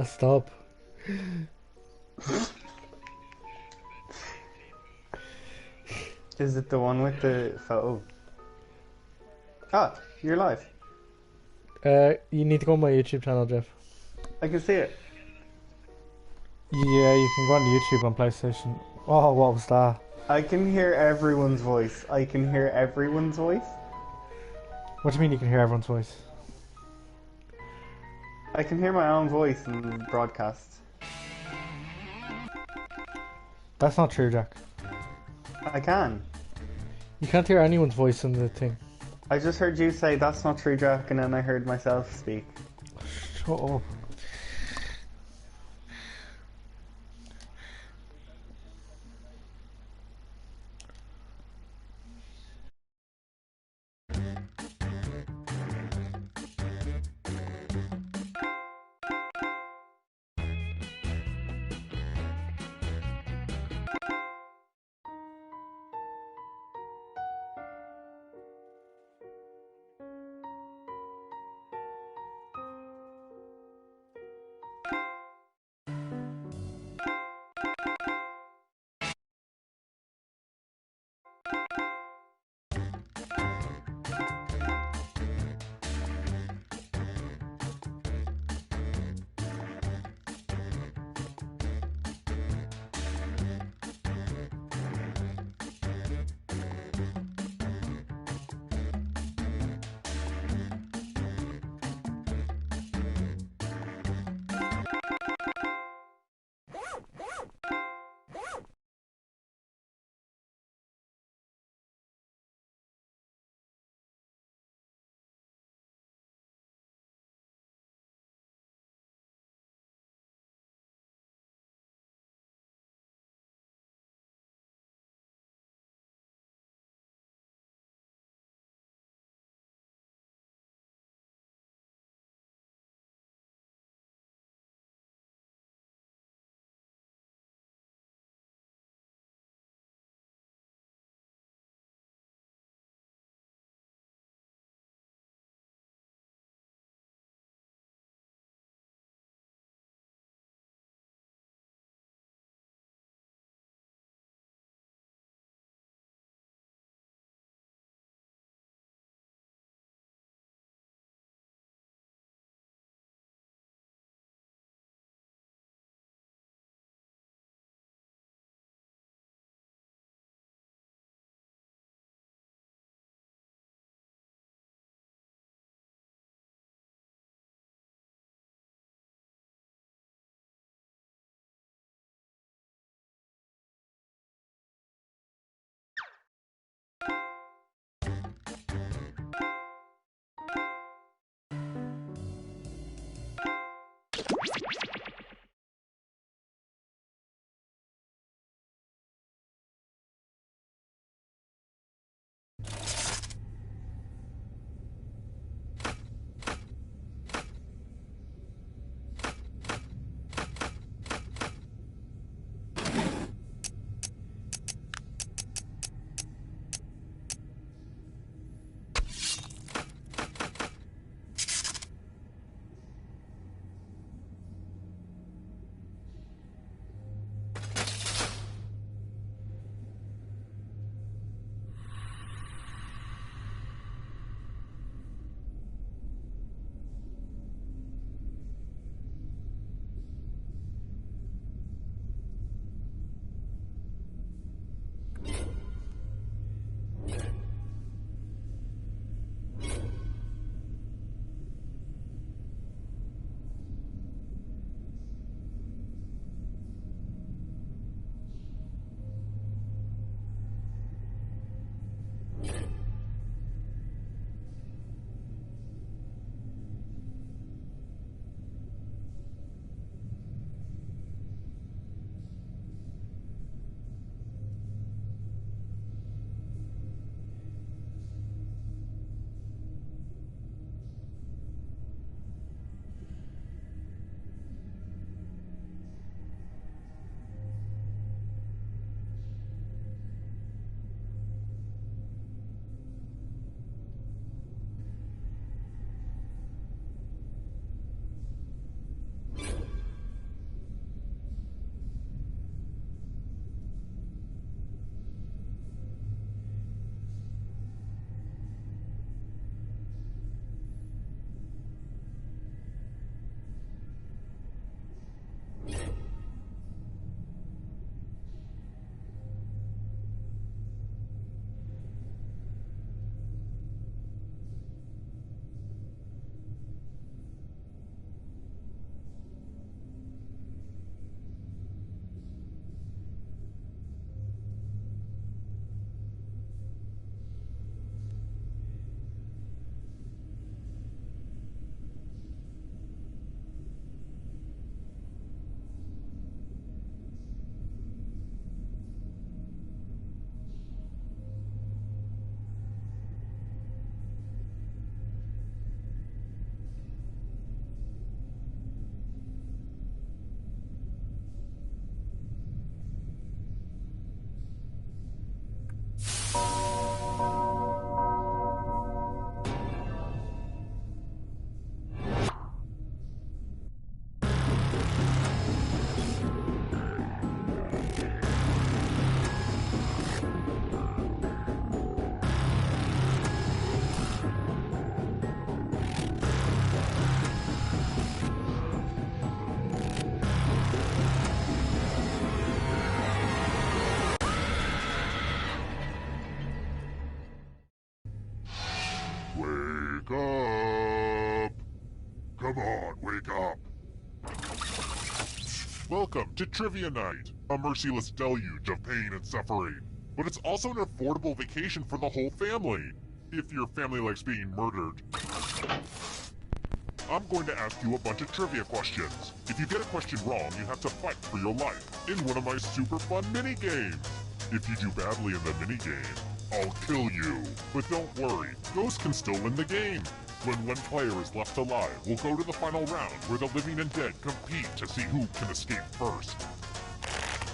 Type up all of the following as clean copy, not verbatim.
Stop. Is it the one with the photo? Ah, you're live. You need to go on my YouTube channel, Jeff. I can see it. Yeah, you can go on YouTube on PlayStation. Oh, what was that? I can hear everyone's voice. I can hear everyone's voice. What do you mean you can hear everyone's voice? I can hear my own voice in the broadcast. That's not true, Jack. I can. You can't hear anyone's voice in the thing. I just heard you say that's not true, Jack, and then I heard myself speak. Shut up. Welcome to Trivia Night, a merciless deluge of pain and suffering. But it's also an affordable vacation for the whole family, if your family likes being murdered. I'm going to ask you a bunch of trivia questions. If you get a question wrong, you have to fight for your life in one of my super fun mini-games. If you do badly in the minigame, I'll kill you. But don't worry, Ghost can still win the game. When one player is left alive, we'll go to the final round where the living and dead compete to see who can escape first.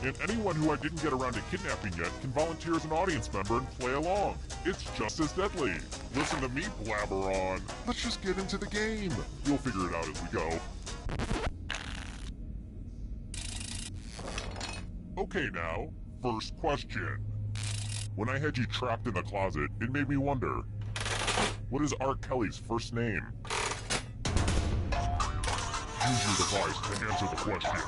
And anyone who I didn't get around to kidnapping yet can volunteer as an audience member and play along. It's just as deadly. Listen to me blabber on. Let's just get into the game. You'll figure it out as we go. Okay now, first question. When I had you trapped in the closet, it made me wonder, what is R. Kelly's first name? Use your device to answer the question.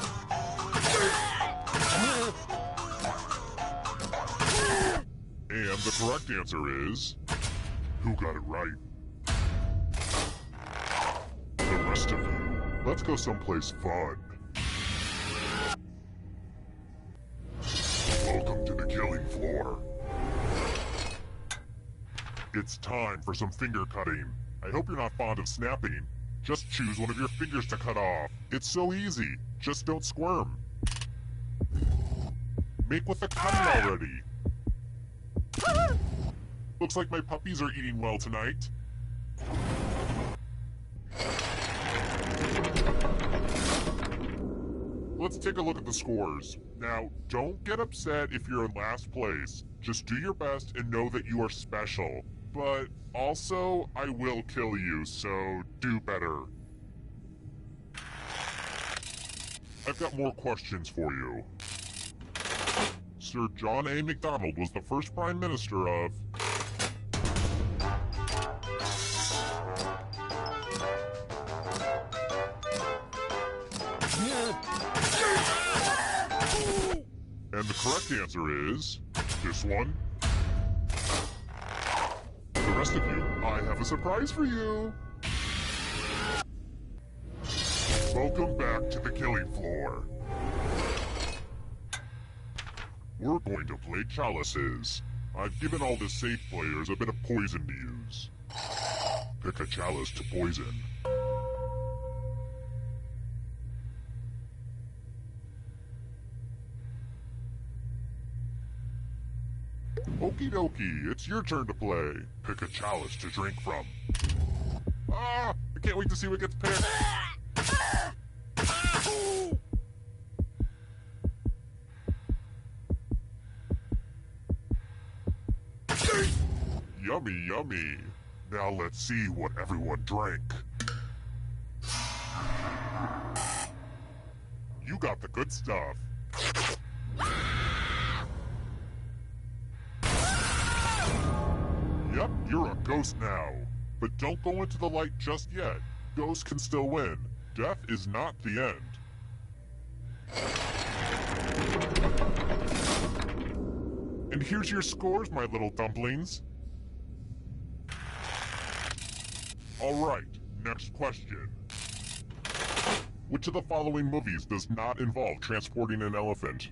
And the correct answer is... who got it right? The rest of you, let's go someplace fun. Welcome to the killing floor. It's time for some finger cutting. I hope you're not fond of snapping. Just choose one of your fingers to cut off. It's so easy. Just don't squirm. Make with the cutting already. Looks like my puppies are eating well tonight. Let's take a look at the scores. Now, don't get upset if you're in last place. Just do your best and know that you are special. But also, I will kill you, so do better. I've got more questions for you. Sir John A. Macdonald was the first Prime Minister of... And the correct answer is... this one. The rest of you, I have a surprise for you! Welcome back to the killing floor. We're going to play chalices. I've given all the safe players a bit of poison to use. Pick a chalice to poison. Okie dokie, it's your turn to play. Pick a chalice to drink from. Ah! I can't wait to see what gets picked! Yummy, yummy. Now let's see what everyone drank. You got the good stuff. Yep, you're a ghost now. But don't go into the light just yet. Ghosts can still win. Death is not the end. And here's your scores, my little dumplings. Alright, next question. Which of the following movies does not involve transporting an elephant?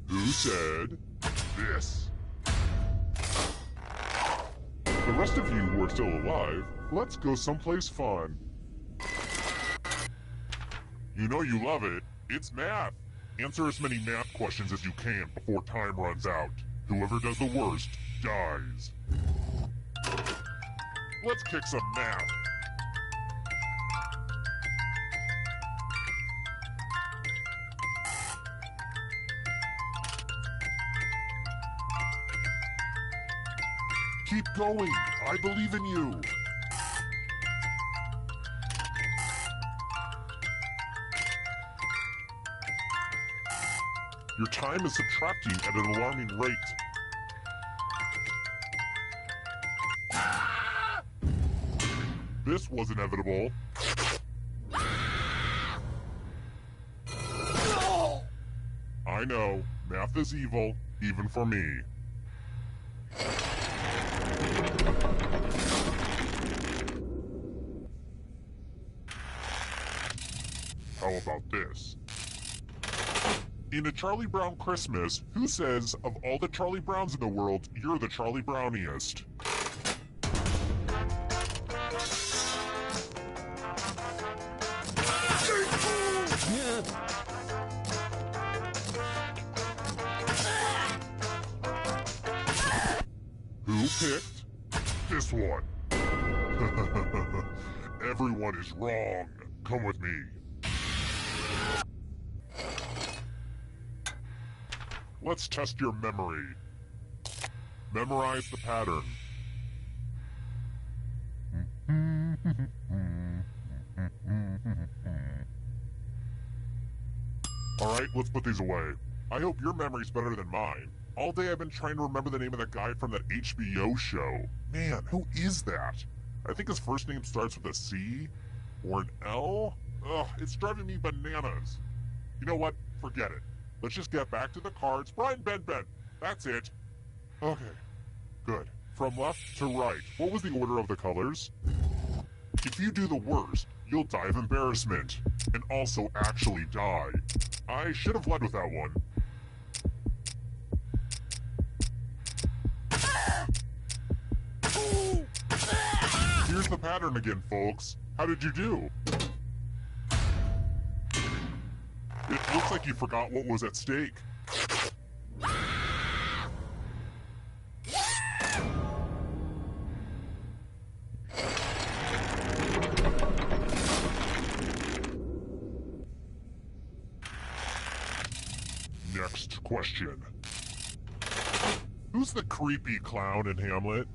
Who said this? The rest of you who are still alive, let's go someplace fun. You know you love it. It's math. Answer as many math questions as you can before time runs out. Whoever does the worst dies. Let's kick some math. Keep going. I believe in you. Your time is subtracting at an alarming rate. This was inevitable. I know, math is evil, even for me. How about this? In A Charlie Brown Christmas, who says, of all the Charlie Browns in the world, you're the Charlie Browniest? Who picked this one? Everyone is wrong. Come with me. Let's test your memory. Memorize the pattern. Alright, let's put these away. I hope your memory's better than mine. All day I've been trying to remember the name of that guy from that HBO show. Man, who is that? I think his first name starts with a C? Or an L? Ugh, it's driving me bananas. You know what? Forget it. Let's just get back to the cards. Brian, Ben. That's it. Okay. Good. From left to right. What was the order of the colors? If you do the worst, you'll die of embarrassment. And also actually die. I should have led with that one. Here's the pattern again, folks. How did you do? It looks like you forgot what was at stake. Next question. Who's the creepy clown in Hamlet?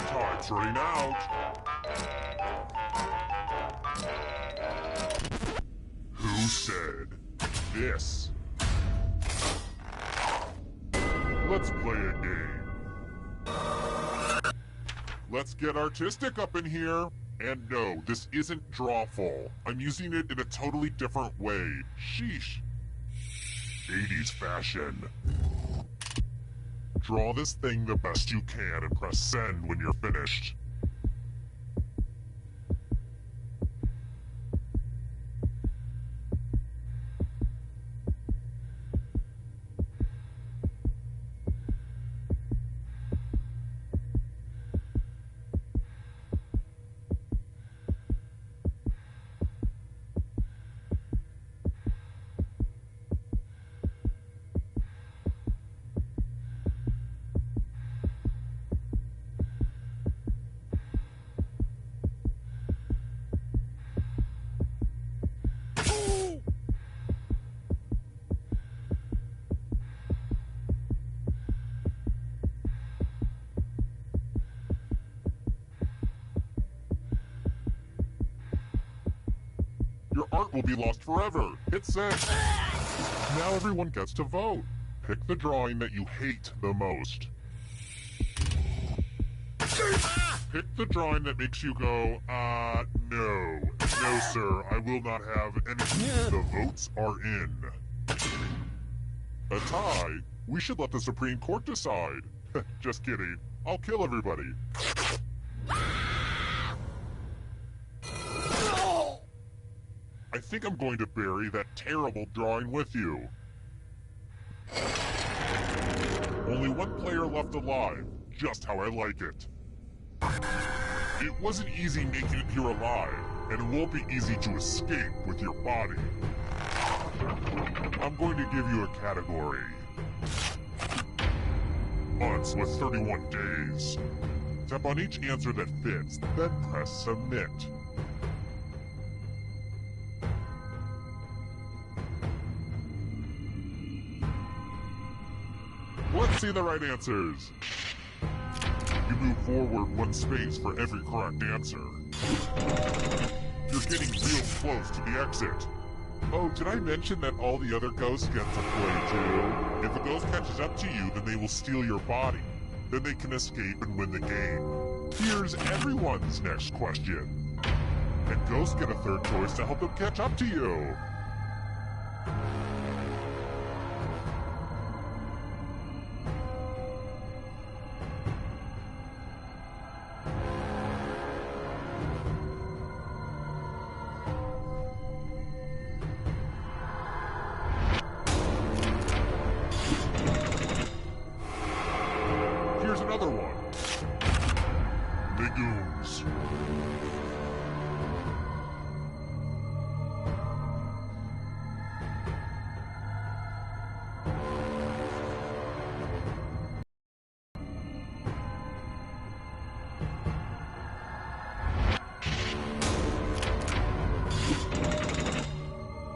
Time's running out. Who said this? Let's play a game. Let's get artistic up in here. And no, this isn't drawful. I'm using it in a totally different way. Sheesh. 80s fashion. Draw this thing the best you can and press send when you're finished. Your art will be lost forever. Hit send. Now everyone gets to vote. Pick the drawing that you hate the most. Pick the drawing that makes you go, no. No, sir, I will not have any. The votes are in. A tie? We should let the Supreme Court decide. Just kidding. I'll kill everybody. I think I'm going to bury that terrible drawing with you. Only one player left alive, just how I like it. It wasn't easy making it here alive, and it won't be easy to escape with your body. I'm going to give you a category. Months with 31 days. Tap on each answer that fits, then press submit. see the right answers. You move forward one space for every correct answer. You're getting real close to the exit. Oh, did I mention that all the other ghosts get to play too? If a ghost catches up to you, then they will steal your body. Then they can escape and win the game. Here's everyone's next question. And ghosts get a third choice to help them catch up to you. Here's another one. Legumes.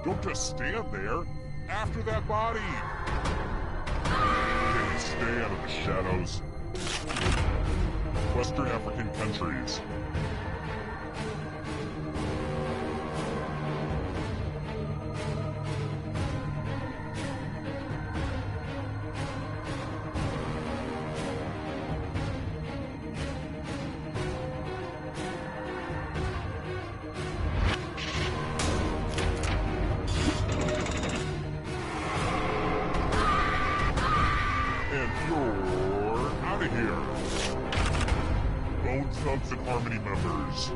Don't just stand there. After that body. Can we stay out of the shadows? Western African countries. And you're out of here. Bone Thugs and Harmony members.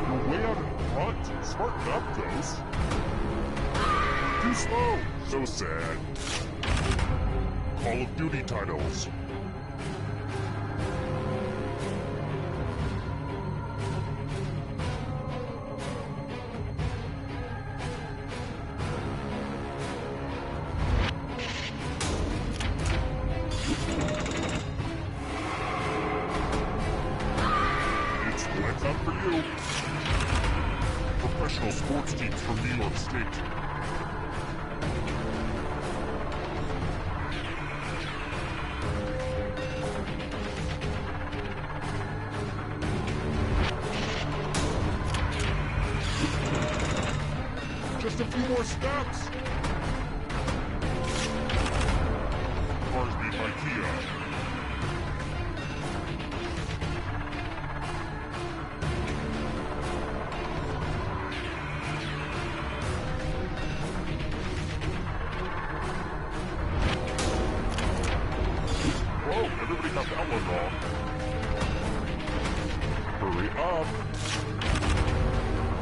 You're way out in front. Smarten up, Ghost. Too slow. So sad. Call of Duty titles. It's lights out for you. Professional sports teams from New York State. Just a few more steps. Cars made by Kia. Whoa, everybody got that one wrong. Hurry up.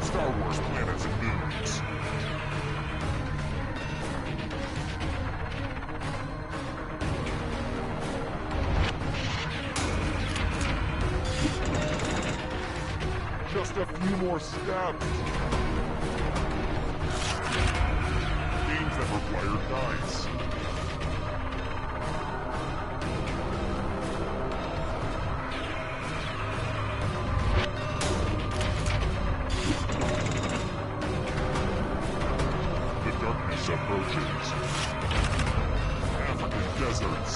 Star Wars planets and moons. Just a few more steps. Games that require dice. The darkness approaches. African deserts.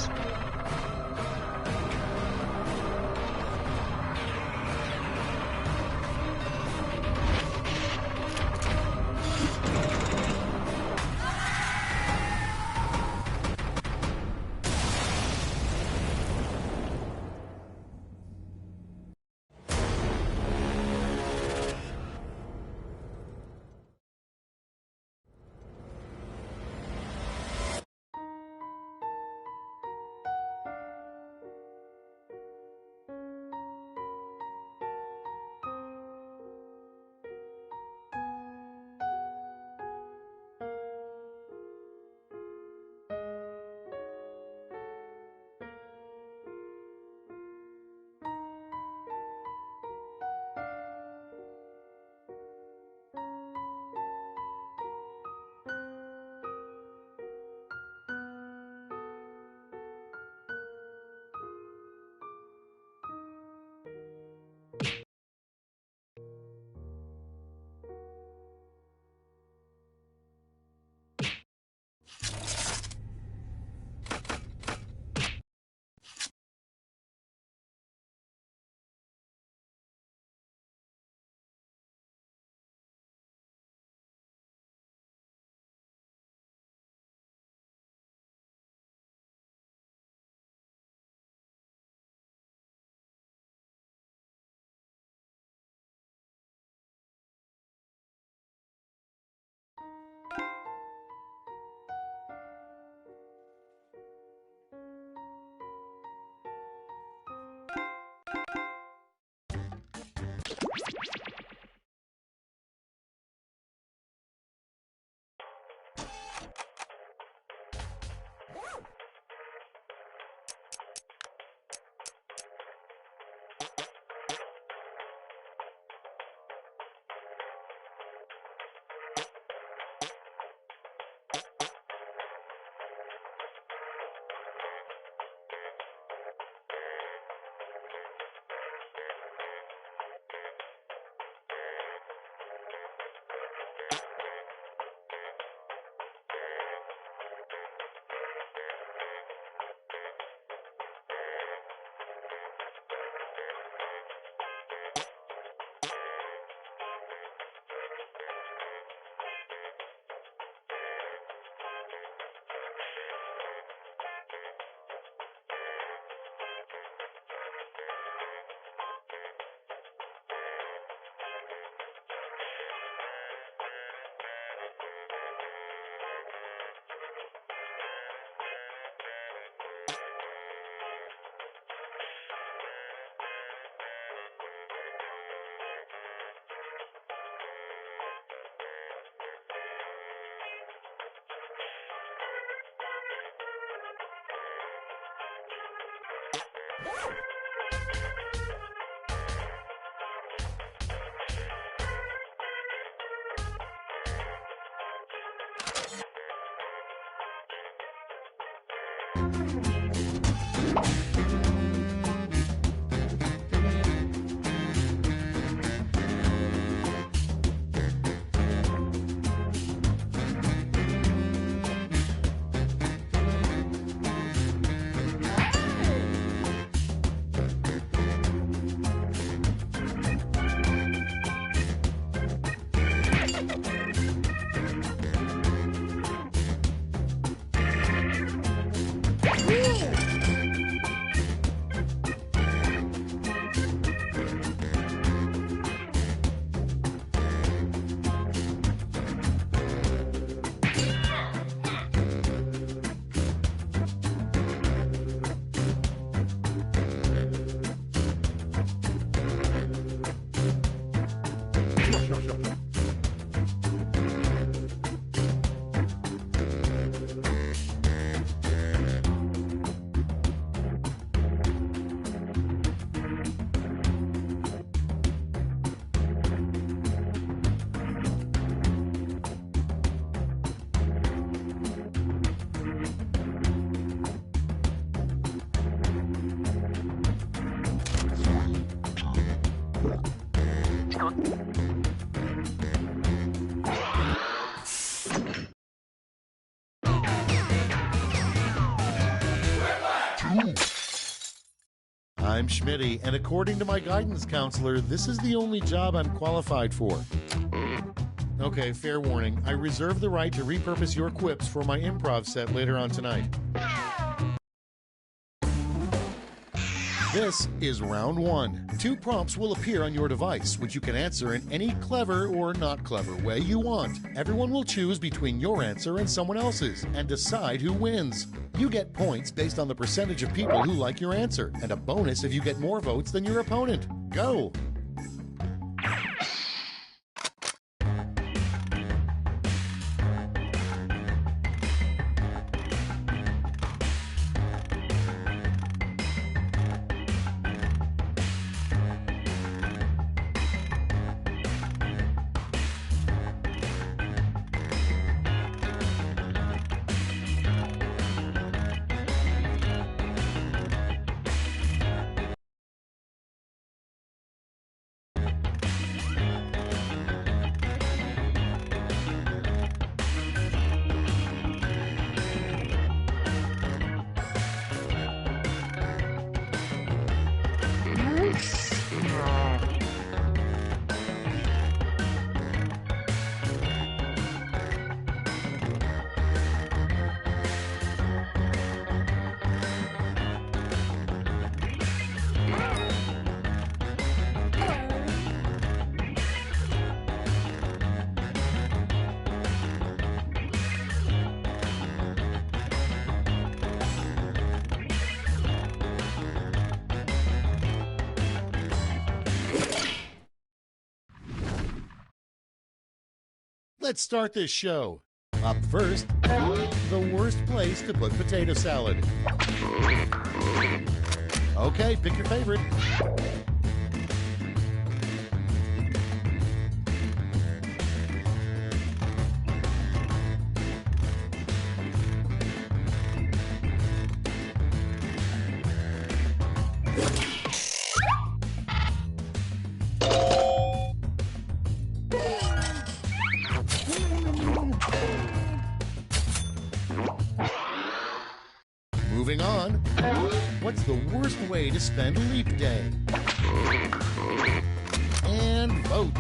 I'm Schmitty, and according to my guidance counselor, this is the only job I'm qualified for. Okay, fair warning. I reserve the right to repurpose your quips for my improv set later on tonight. This is round one. 2 prompts will appear on your device, which you can answer in any clever or not clever way you want. Everyone will choose between your answer and someone else's and decide who wins. You get points based on the percentage of people who like your answer, and a bonus if you get more votes than your opponent. Go! Let's start this show. Up first, the worst place to put potato salad. Okay, pick your favorite. Moving on, what's the worst way to spend Leap Day? And vote.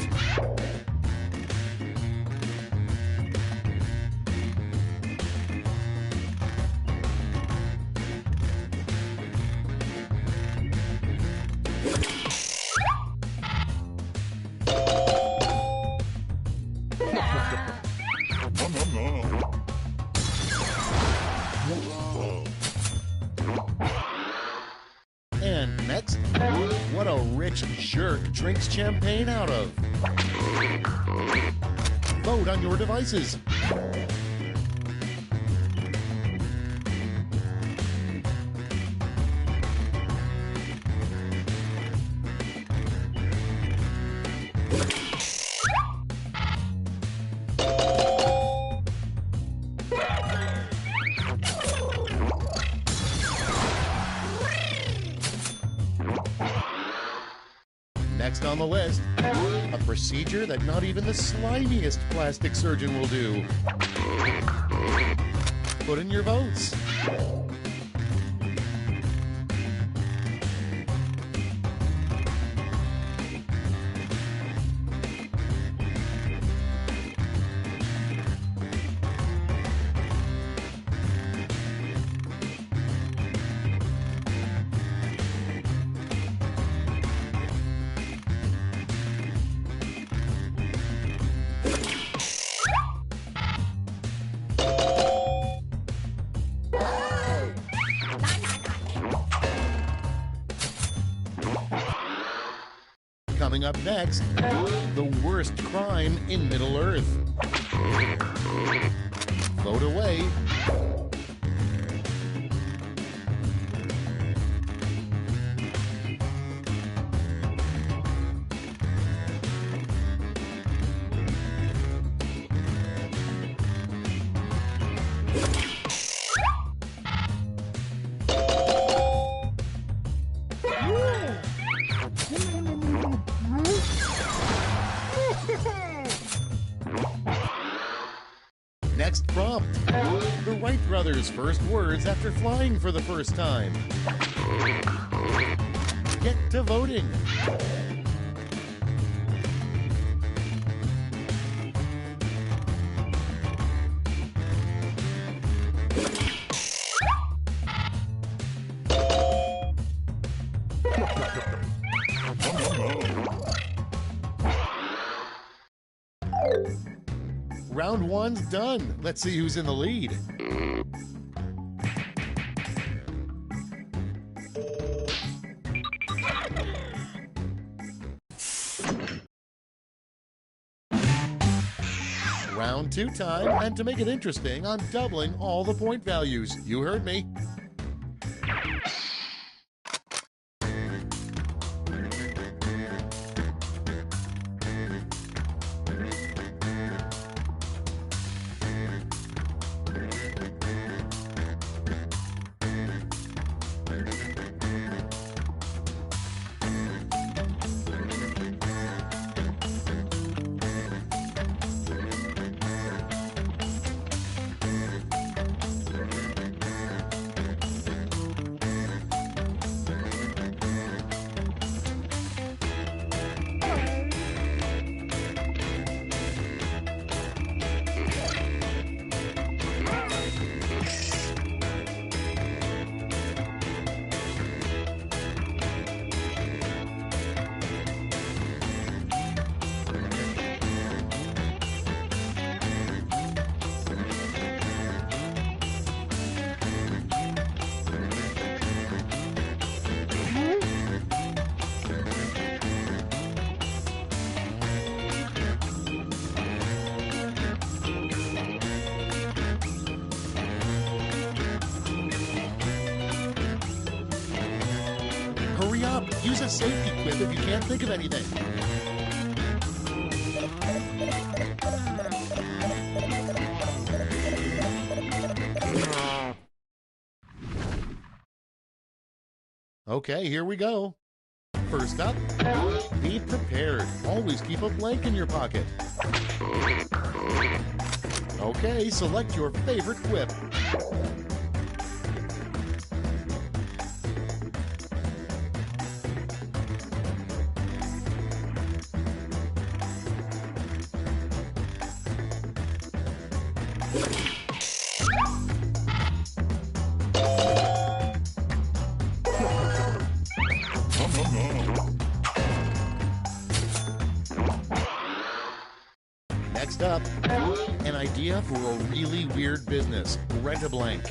And next, what a rich jerk drinks champagne out of. Vote on your devices. Next on the list, a procedure that not even the slimiest plastic surgeon will do. Put in your votes. Coming up next, the worst crime in Middle-earth. Vote away. Next prompt, the Wright brothers' first words after flying for the first time. Get to voting. Round one's done. Let's see who's in the lead. Round two time, and to make it interesting, I'm doubling all the point values. You heard me. Hurry up! Use a safety quip if you can't think of anything. Okay, here we go. First up, be prepared. Always keep a blank in your pocket. Okay, select your favorite quip. Next up, an idea for a really weird business. Rent a blank.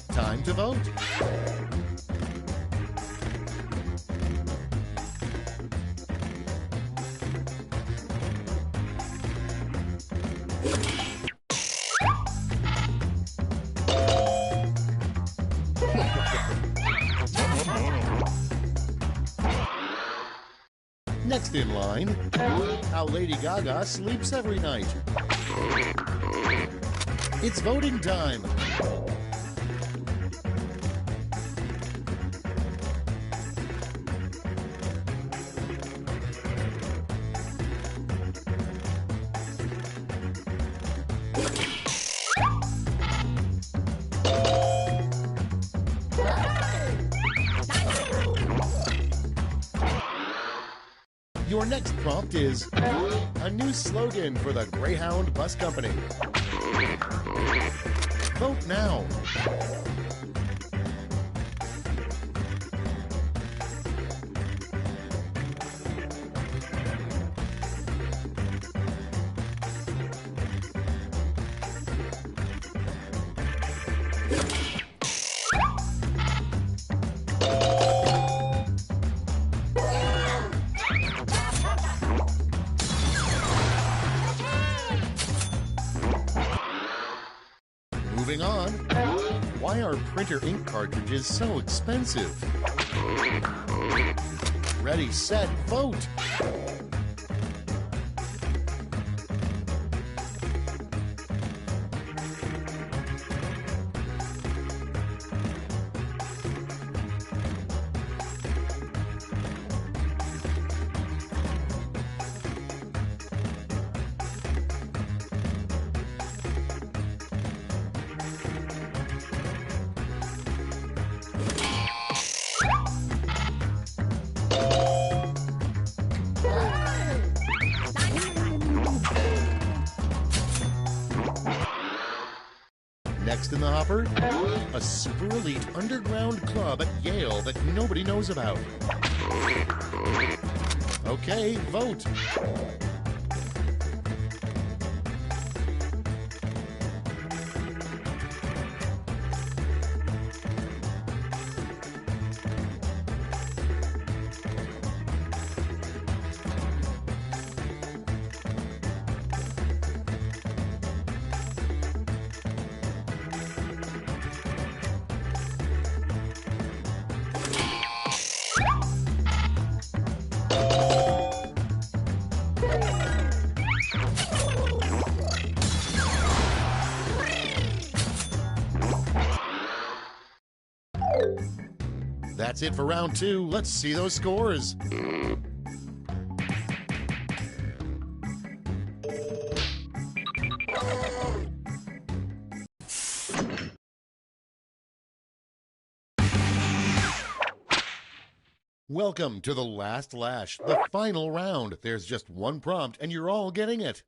Time to vote. Next in line, how Lady Gaga sleeps every night. It's voting time. Your next prompt is a new slogan for the Greyhound Bus Company. Vote now. Moving on. Why are printer ink cartridges so expensive? Ready, set, vote! Next in the hopper, a super elite underground club at Yale that nobody knows about. Okay, vote. That's it for round 2. Let's see those scores. Welcome to the last lash, the final round. There's just one prompt and you're all getting it.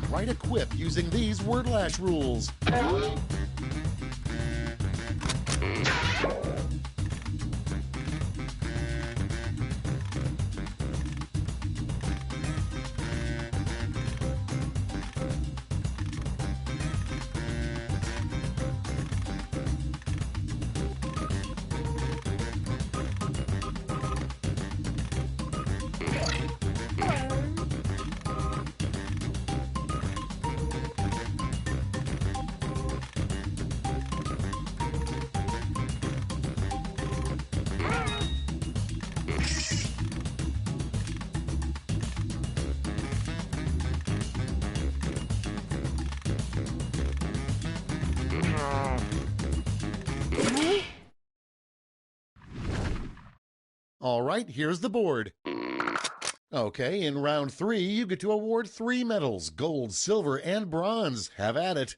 Write a quip using these word lash rules. All right, here's the board. Okay, in round 3, you get to award 3 medals, gold, silver, and bronze. Have at it.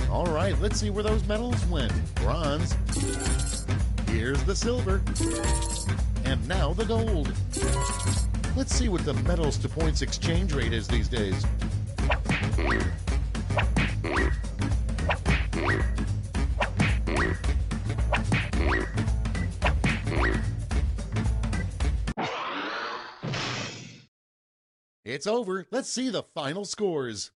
All right, let's see where those medals went. Bronze. Here's the silver. And now the gold. Let's see what the medals to points exchange rate is these days. It's over. Let's see the final scores.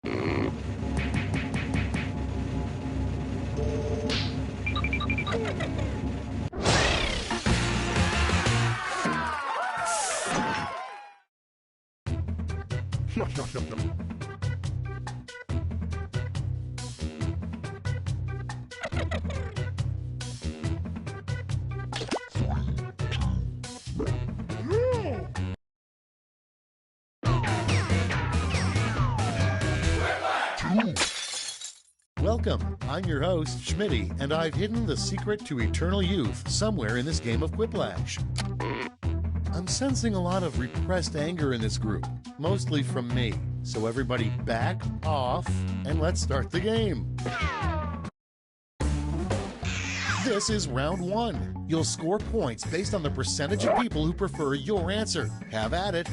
Welcome, I'm your host, Schmitty, and I've hidden the secret to eternal youth somewhere in this game of Quiplash. I'm sensing a lot of repressed anger in this group, mostly from me, so everybody back off and let's start the game. This is round one. You'll score points based on the percentage of people who prefer your answer. Have at it.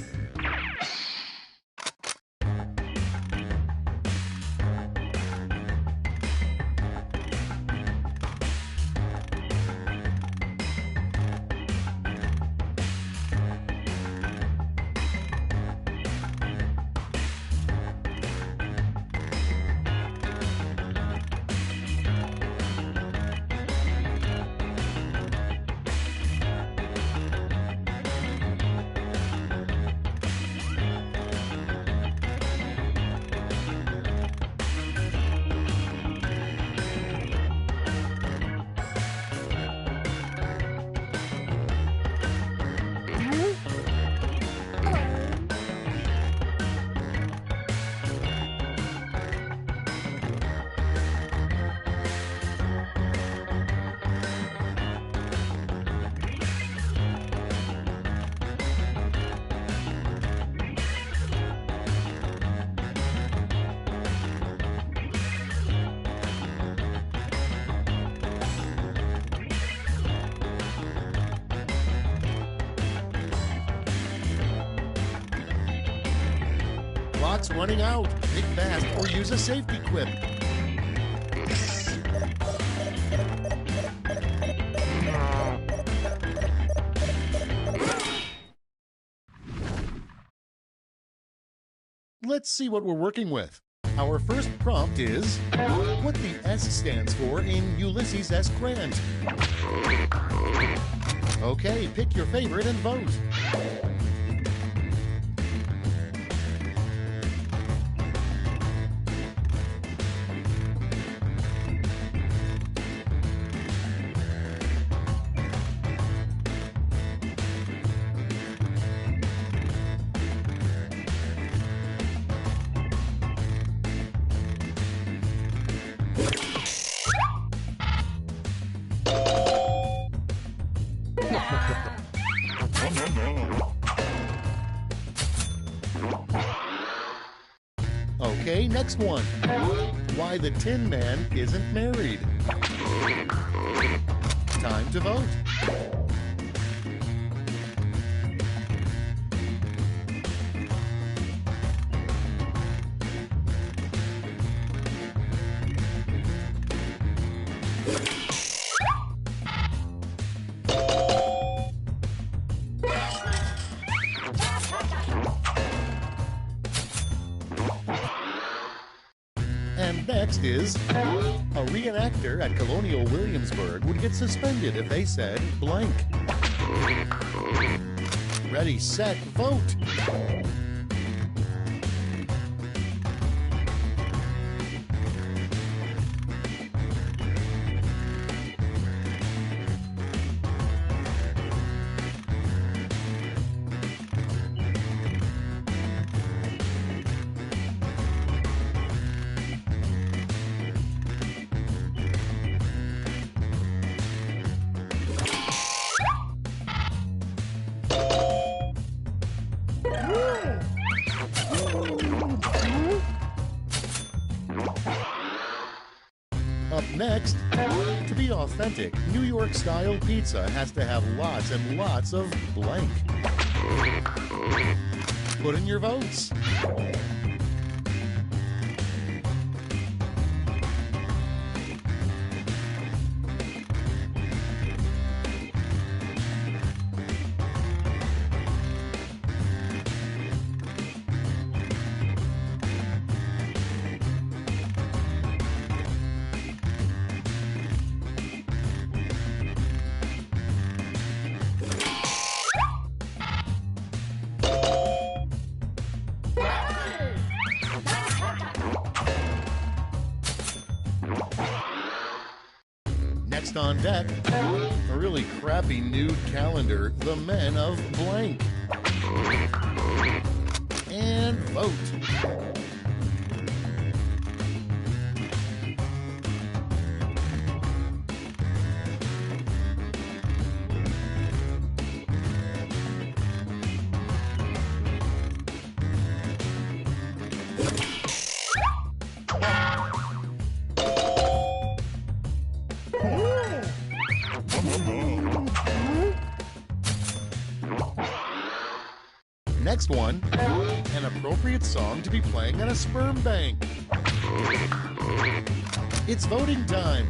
Clock's running out. Pick fast or use a safety quip. Let's see what we're working with. Our first prompt is what the S stands for in Ulysses S. Grant. Okay, pick your favorite and vote. Okay, next one. Why the Tin Man isn't married. Time to vote. And next is, a reenactor at Colonial Williamsburg would get suspended if they said blank. Ready, set, vote. Up next, to be authentic, New York style pizza has to have lots and lots of blank. Put in your votes. First on deck, a really crappy nude calendar, The Men of Blank. And vote. Next one, an appropriate song to be playing at a sperm bank. It's voting time.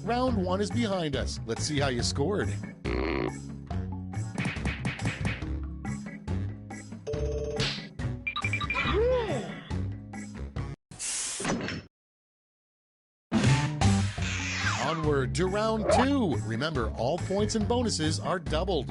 Round one is behind us. Let's see how you scored. Onward to round two. Remember, all points and bonuses are doubled.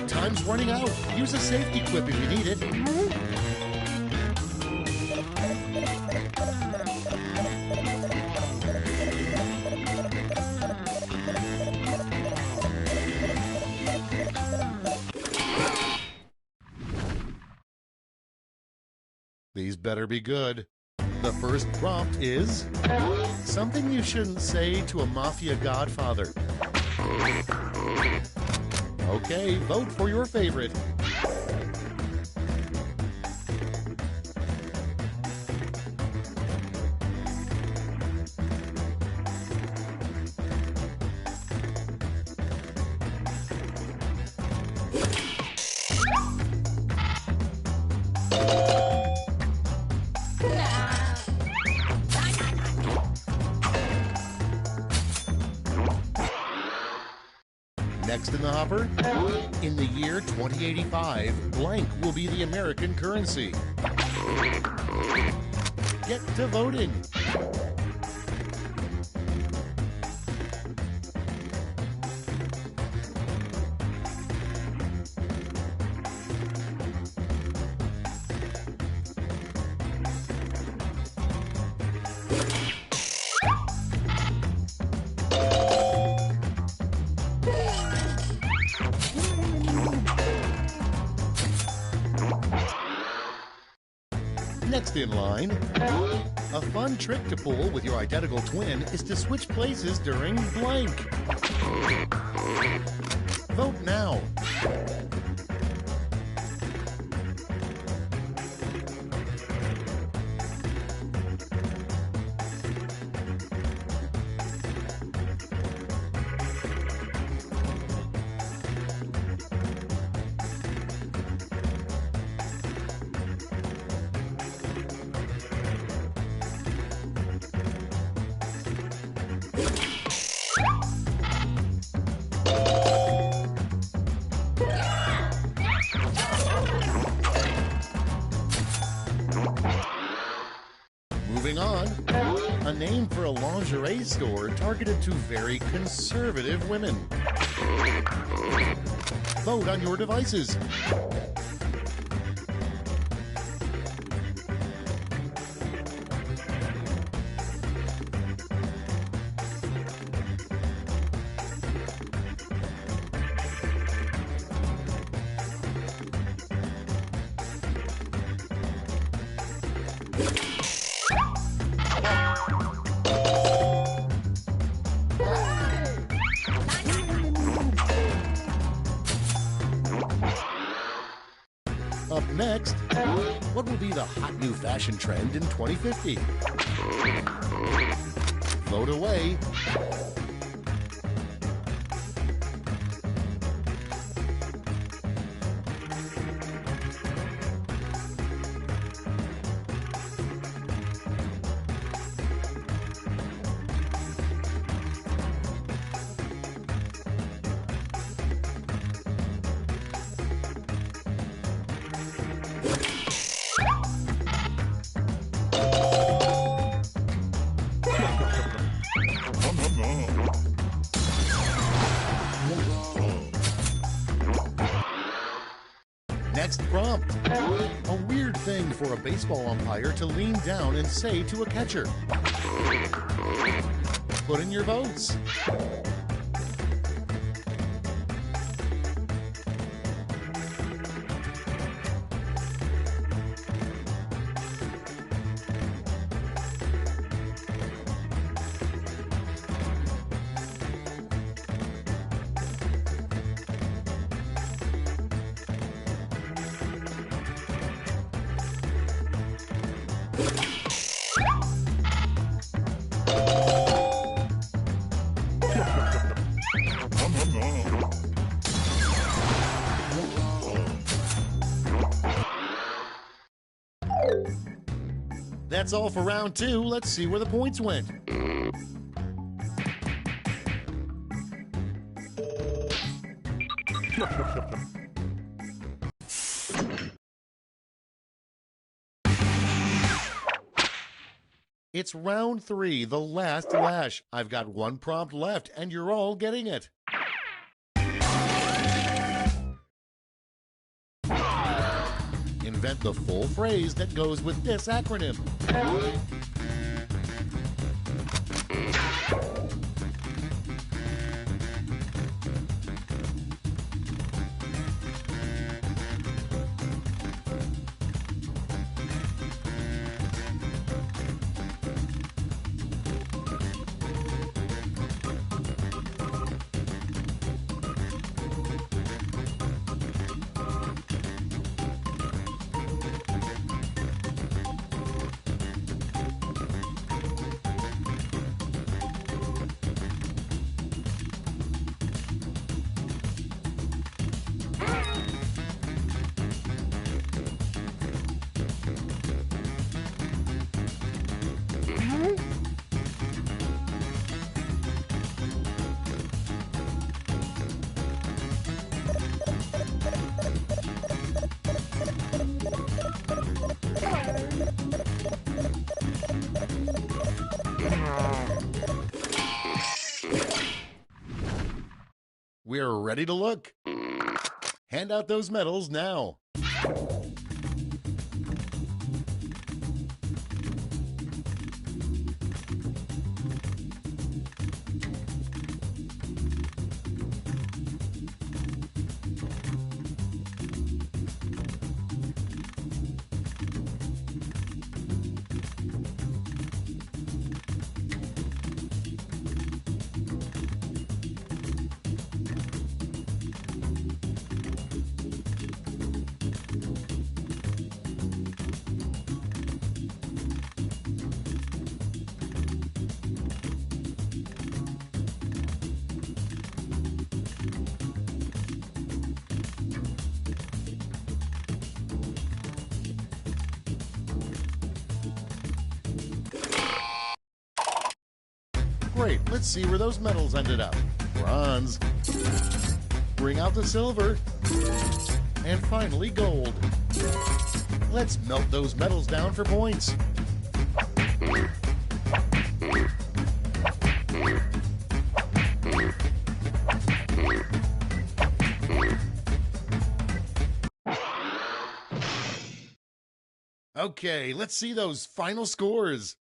Time's running out. Use a safety quip if you need it. These better be good. The first prompt is something you shouldn't say to a mafia godfather. Okay, vote for your favorite. Next in the hopper, in the year 2085, blank will be the American currency. Get to voting. Next in line, a fun trick to pull with your identical twin is to switch places during blank. Vote now. named for a lingerie store targeted to very conservative women. Vote on your devices. Up next, what will be the hot new fashion trend in 2050? Vote away. Next prompt. A weird thing for a baseball umpire to lean down and say to a catcher. Put in your votes. That's all for round 2. Let's see where the points went. It's round 3, the last lash. I've got one prompt left, and you're all getting it. Invent the full phrase that goes with this acronym. We're ready to look. Hand out those medals now. Great, let's see where those medals ended up. Bronze. Bring out the silver. And finally, gold. Let's melt those medals down for points. Okay, let's see those final scores.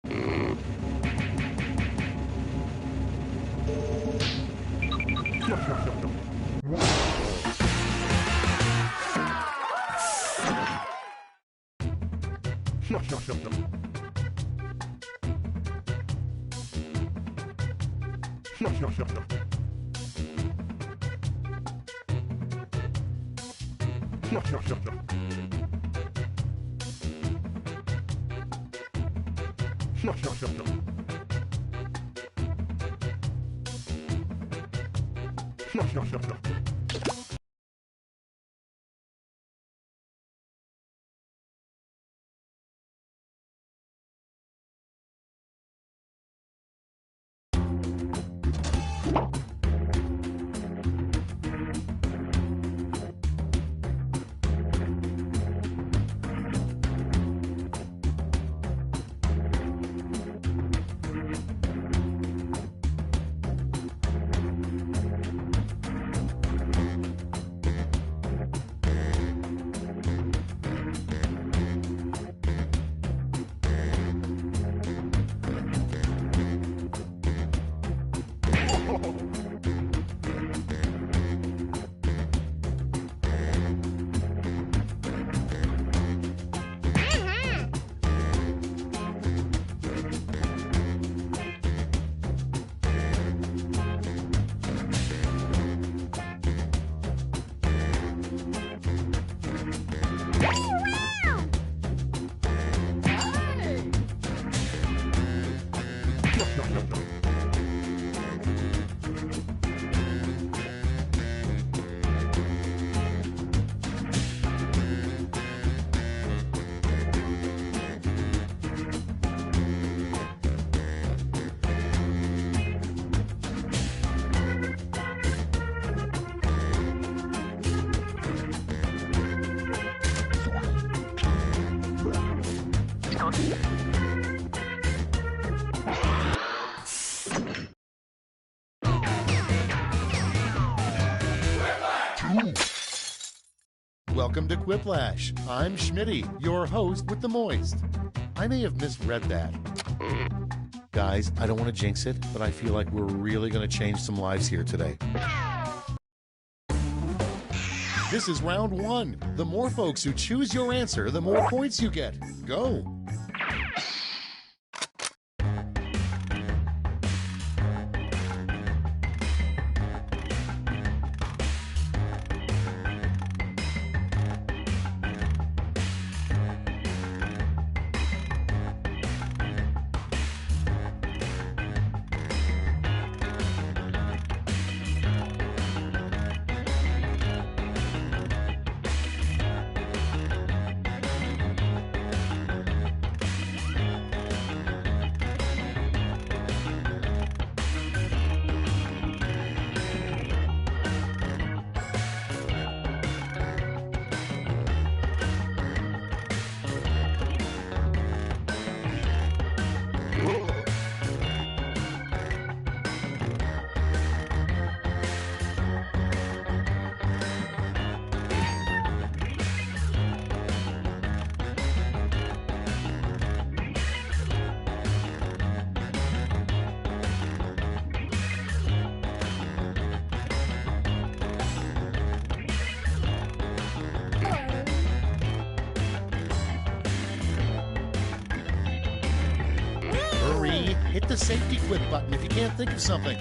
Welcome to Quiplash. I'm Schmitty, your host with the moist. I may have misread that. Guys, I don't want to jinx it, but I feel like we're really going to change some lives here today. This is round one. The more folks who choose your answer, the more points you get. Go. Hit the safety quit button if you can't think of something.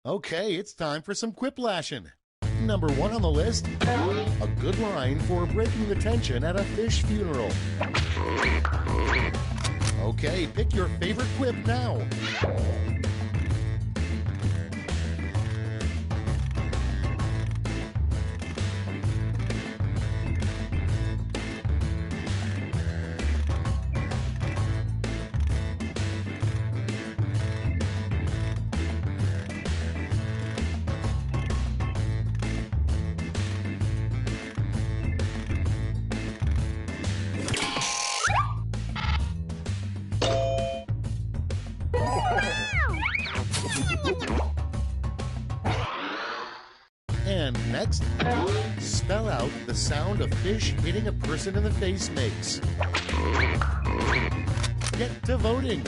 Okay, it's time for some quiplashing. Number one on the list, a good line for breaking the tension at a fish funeral. Okay, pick your favorite quip now. spell out the sound a fish hitting a person in the face makes. Get to voting.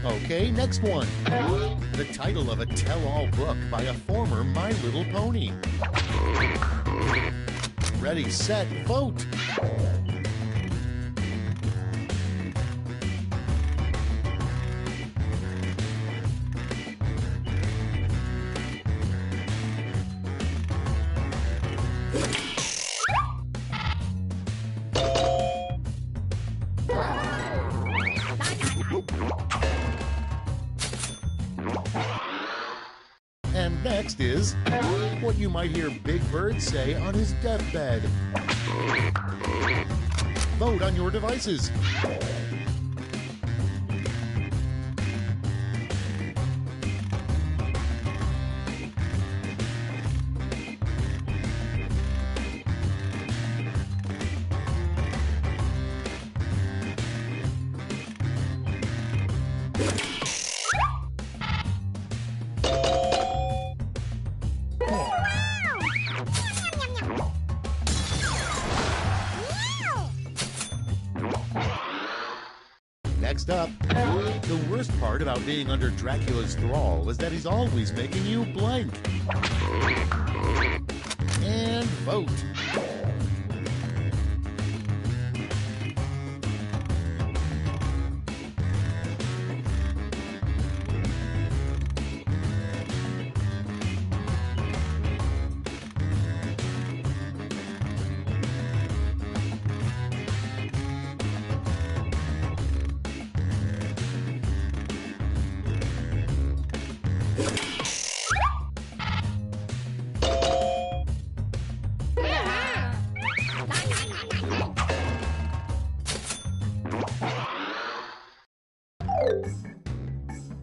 Okay, next one. The title of a tell-all book by a former My Little Pony. Ready, set, vote! And next is what you might hear Big Bird say on his deathbed. Vote on your devices. Next up, the worst part about being under Dracula's thrall is that he's always making you blank. And vote.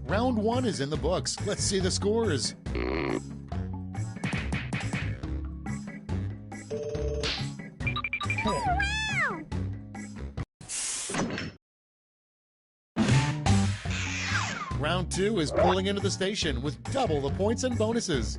Round one is in the books. Let's see the scores. Round two is pulling into the station with double the points and bonuses.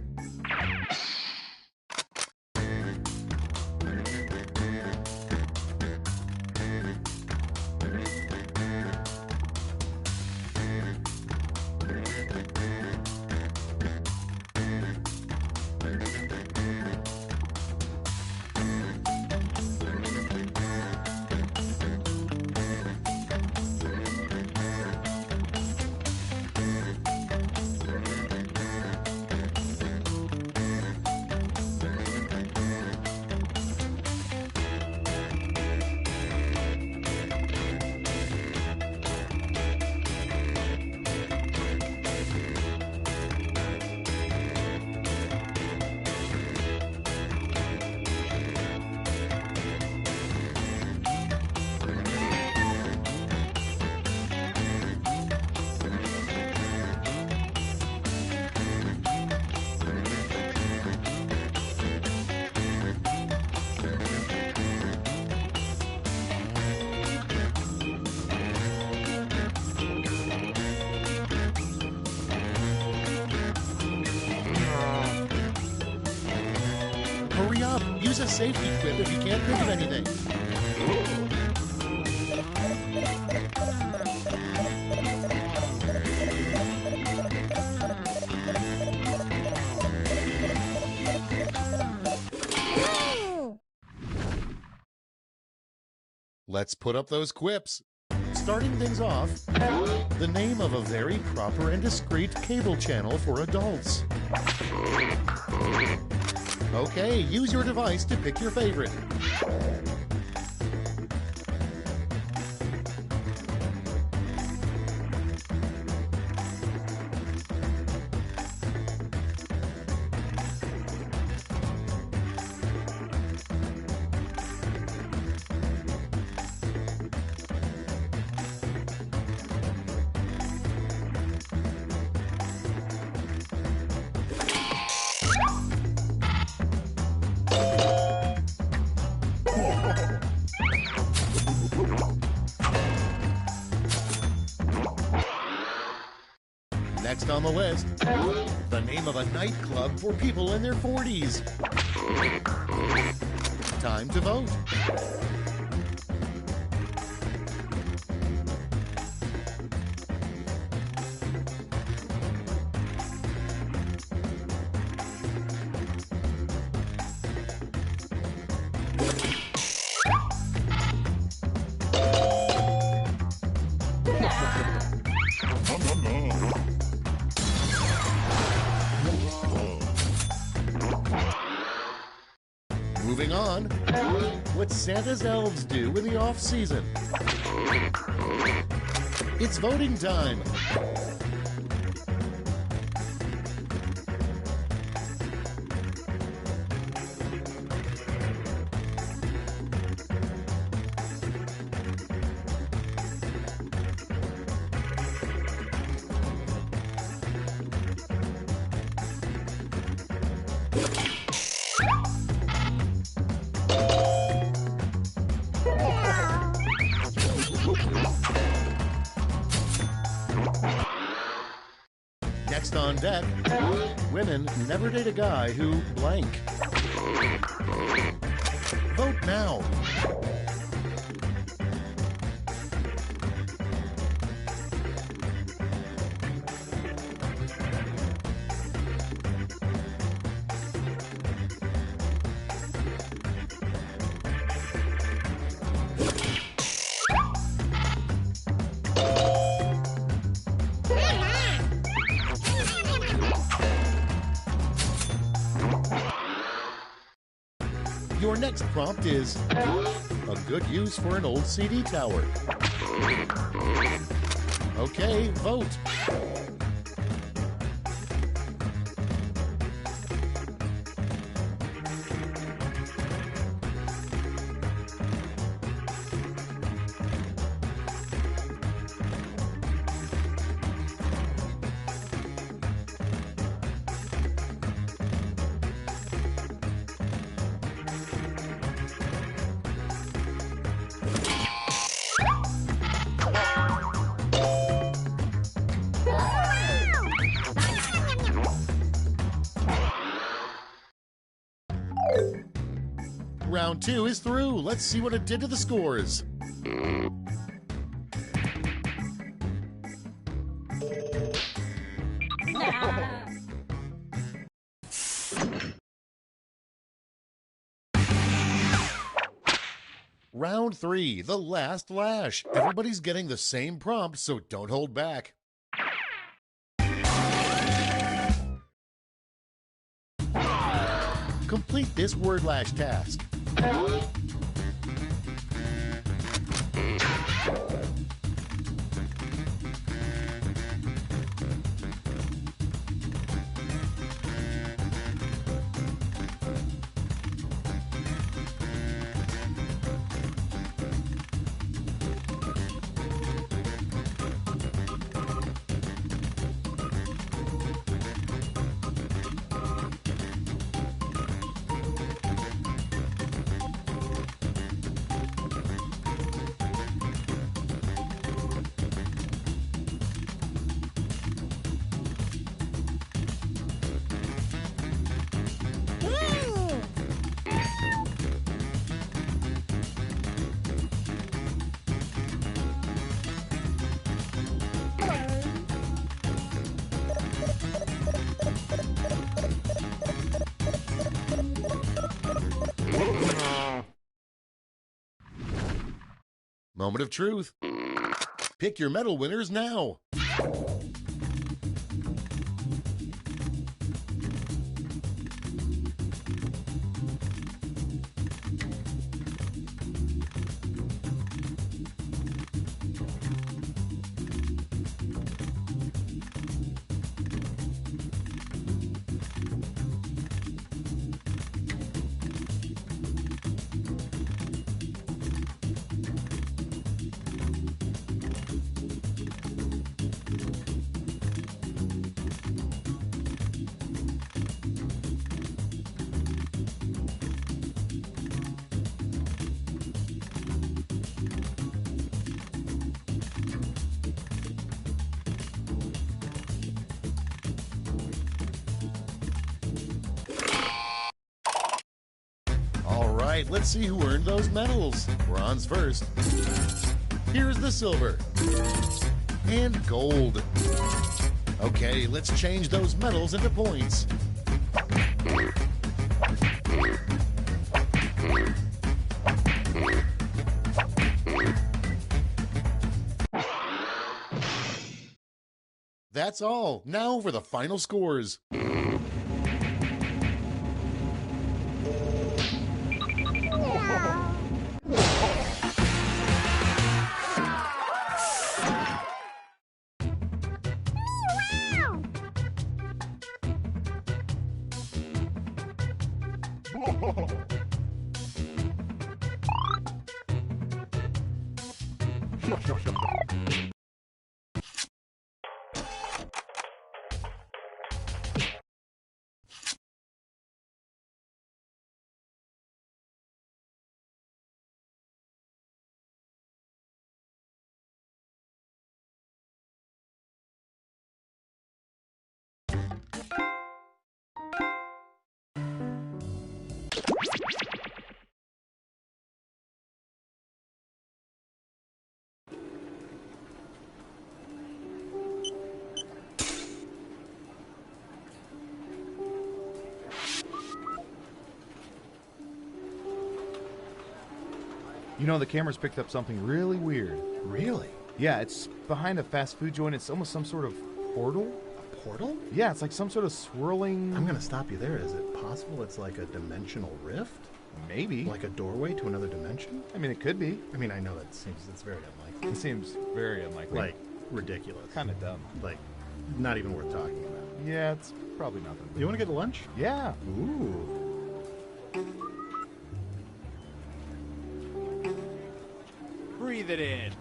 Hurry up! Use a safety quip if you can't think of anything. Let's put up those quips. Starting things off, the name of a very proper and discreet cable channel for adults. Okay, use your device to pick your favorite. Next on the list, the name of a nightclub for people in their 40s. Time to vote. Moving on, what Santa's elves do in the off-season. It's voting time. Next on deck, women never date a guy who blank. Vote now. Your next prompt is a good use for an old CD tower. Okay, vote. Round 2 is through. Let's see what it did to the scores. Round 3, the last lash. Everybody's getting the same prompt, so don't hold back. Complete this word lash task. Moment of truth. Pick your medal winners now. right, let's see who earned those medals. Bronze first. Here's the silver. And gold. Okay, let's change those medals into points. That's all. Now for the final scores. You know, the camera's picked up something really weird. Really? Yeah, it's behind a fast food joint. It's almost some sort of portal. A portal? Yeah, it's like some sort of swirling... I'm going to stop you there. Is it possible it's like a dimensional rift? Maybe. Like a doorway to another dimension? I mean, it could be. I mean, I know it's very unlikely. It seems very unlikely. Like, ridiculous. Kind of dumb. Like, not even worth talking about. Yeah, it's probably nothing. You want to get lunch? Yeah. Ooh. Breathe it in.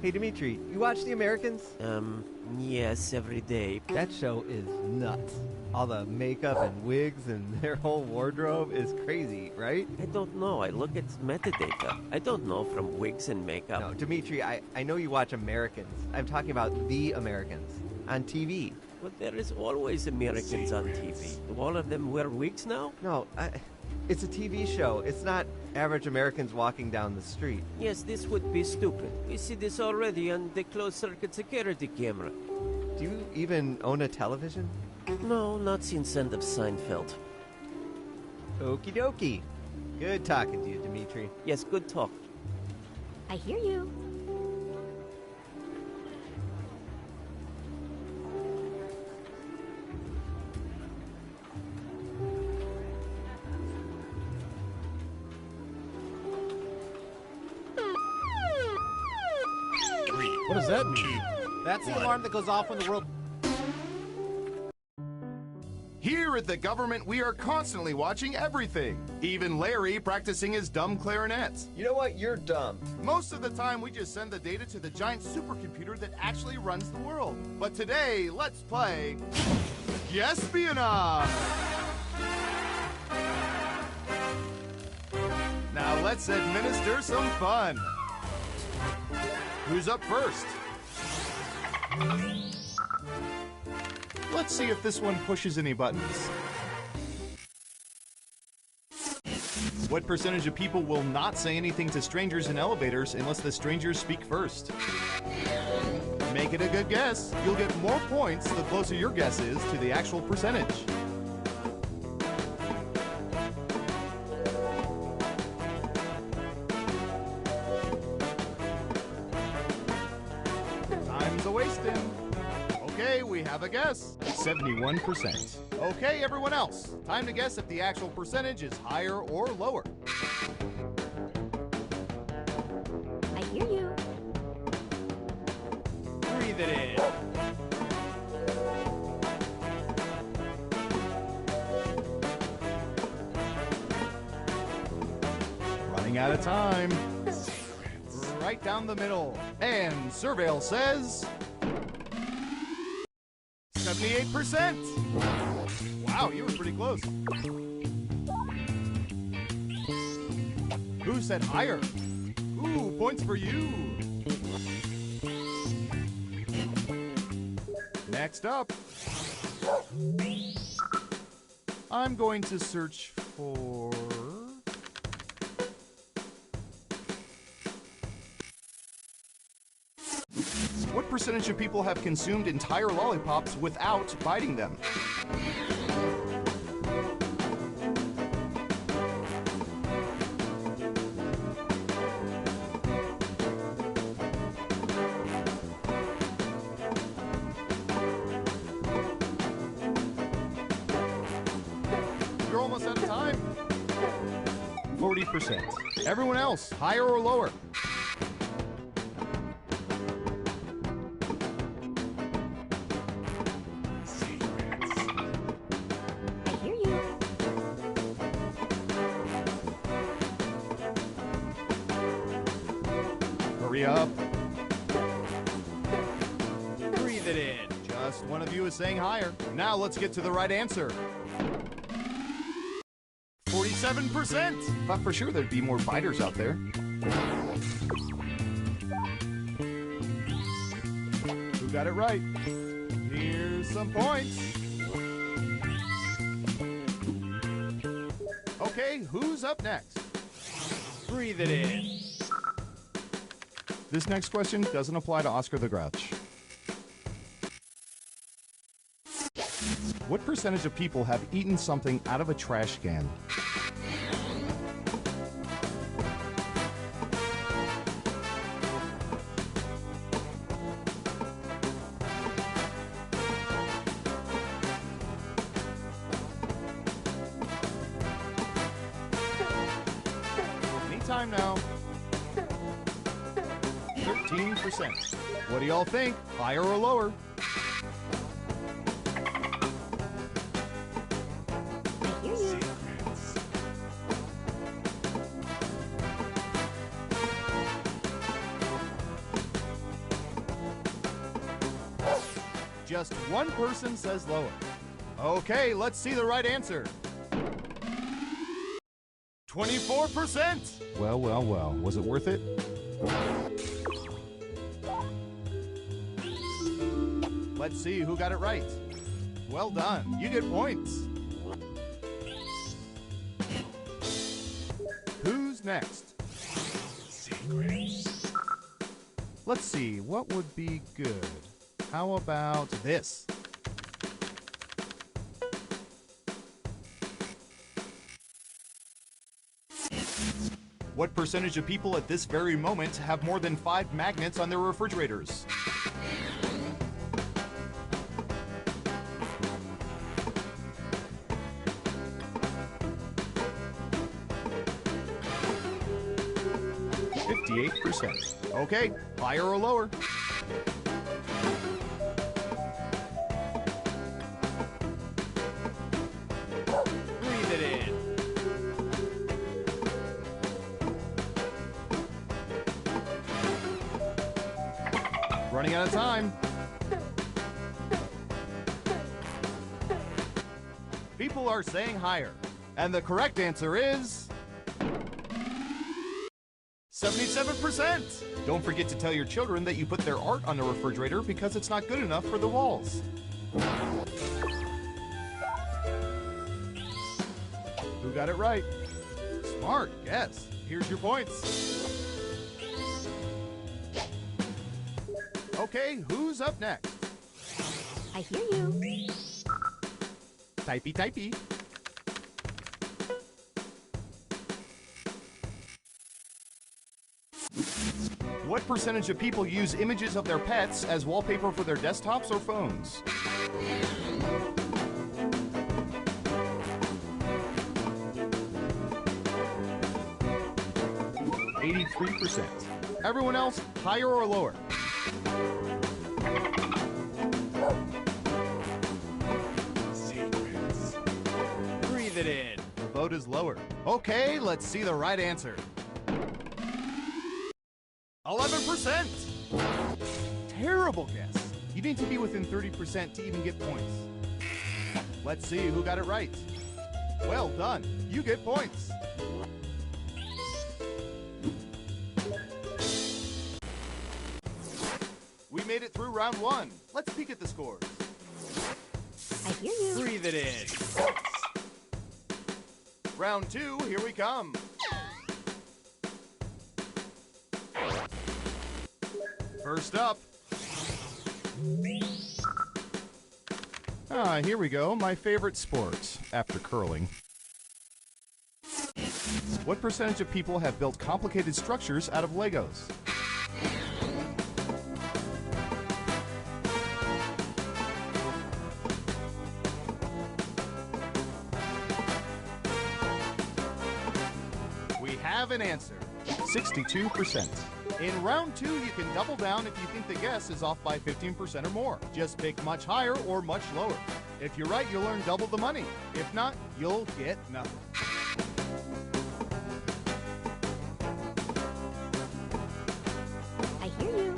Hey, Dimitri, you watch The Americans? Yes, every day. That show is nuts. All the makeup and wigs and their whole wardrobe is crazy, right? I don't know. I look at metadata. I don't know from wigs and makeup. No, Dimitri, I know you watch Americans. I'm talking about The Americans on TV. But there is always Americans on TV. Do all of them wear wigs now? No, it's a TV show. It's not average Americans walking down the street. Yes, this would be stupid. We see this already on the closed-circuit security camera. Do you even own a television? No, not since end of Seinfeld. Okie dokie. Good talking to you, Dimitri. Yes, good talk. I hear you. What does that mean? That's the alarm that goes off when the world... Here at the government, we are constantly watching everything. Even Larry practicing his dumb clarinet. You know what? You're dumb. Most of the time, we just send the data to the giant supercomputer that actually runs the world. But today, let's play... Espionage! Now let's administer some fun. Who's up first? Let's see if this one pushes any buttons. What percentage of people will not say anything to strangers in elevators unless the strangers speak first? Make it a good guess. You'll get more points the closer your guess is to the actual percentage. Time's a-wasting. Okay, we have a guess. 71%. Okay, everyone else. Time to guess if the actual percentage is higher or lower. I hear you. Breathe it in. Running out of time. Right down the middle. And Surveil says... 78%. Wow, you were pretty close. Who said higher? Ooh, points for you. Next up, I'm going to search for... What percentage of people have consumed entire lollipops without biting them? You're almost out of time. 40%. Everyone else, higher or lower? Hurry up. Breathe it in. Just one of you is saying higher. Now let's get to the right answer. 47%. Thought for sure there'd be more biters out there. Who got it right? Here's some points. Okay, who's up next? Breathe it in. This next question doesn't apply to Oscar the Grouch. What percentage of people have eaten something out of a trash can? Anytime now. 13%. What do y'all think? Higher or lower? Just one person says lower. Okay, let's see the right answer. 24%! Well, well, well. Was it worth it? Let's see who got it right. Well done. You get points. Who's next? Let's see. What would be good? How about this? What percentage of people at this very moment have more than 5 magnets on their refrigerators? %. Okay, higher or lower? Breathe it in. Running out of time. People are saying higher. And the correct answer is... 77%! Don't forget to tell your children that you put their art on the refrigerator because it's not good enough for the walls. Who got it right? Smart guess. Here's your points. Okay, who's up next? I hear you. Typey, typey. What percentage of people use images of their pets as wallpaper for their desktops or phones? %. Everyone else, higher or lower? Breathe it in. The vote is lower. Okay, let's see the right answer. 11%! Terrible guess. You need to be within 30% to even get points. Let's see who got it right. Well done. You get points. We made it through round 1. Let's peek at the scores. hear you. Breathe it in. Round 2, here we come. First up. Here we go. My favorite sport after curling. What percentage of people have built complicated structures out of Legos? We have an answer. 62%. In round 2, you can double down if you think the guess is off by 15% or more. Just pick much higher or much lower. If you're right, you'll earn double the money. If not, you'll get nothing. I hear you.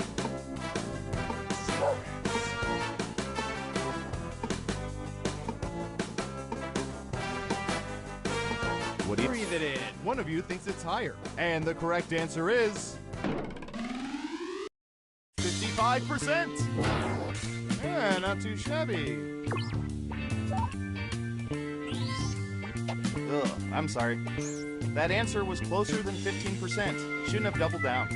What do you Breathe it in. One of you thinks it's higher. And the correct answer is 55%. Yeah, not too shabby. Ugh, I'm sorry. That answer was closer than 15%. Shouldn't have doubled down.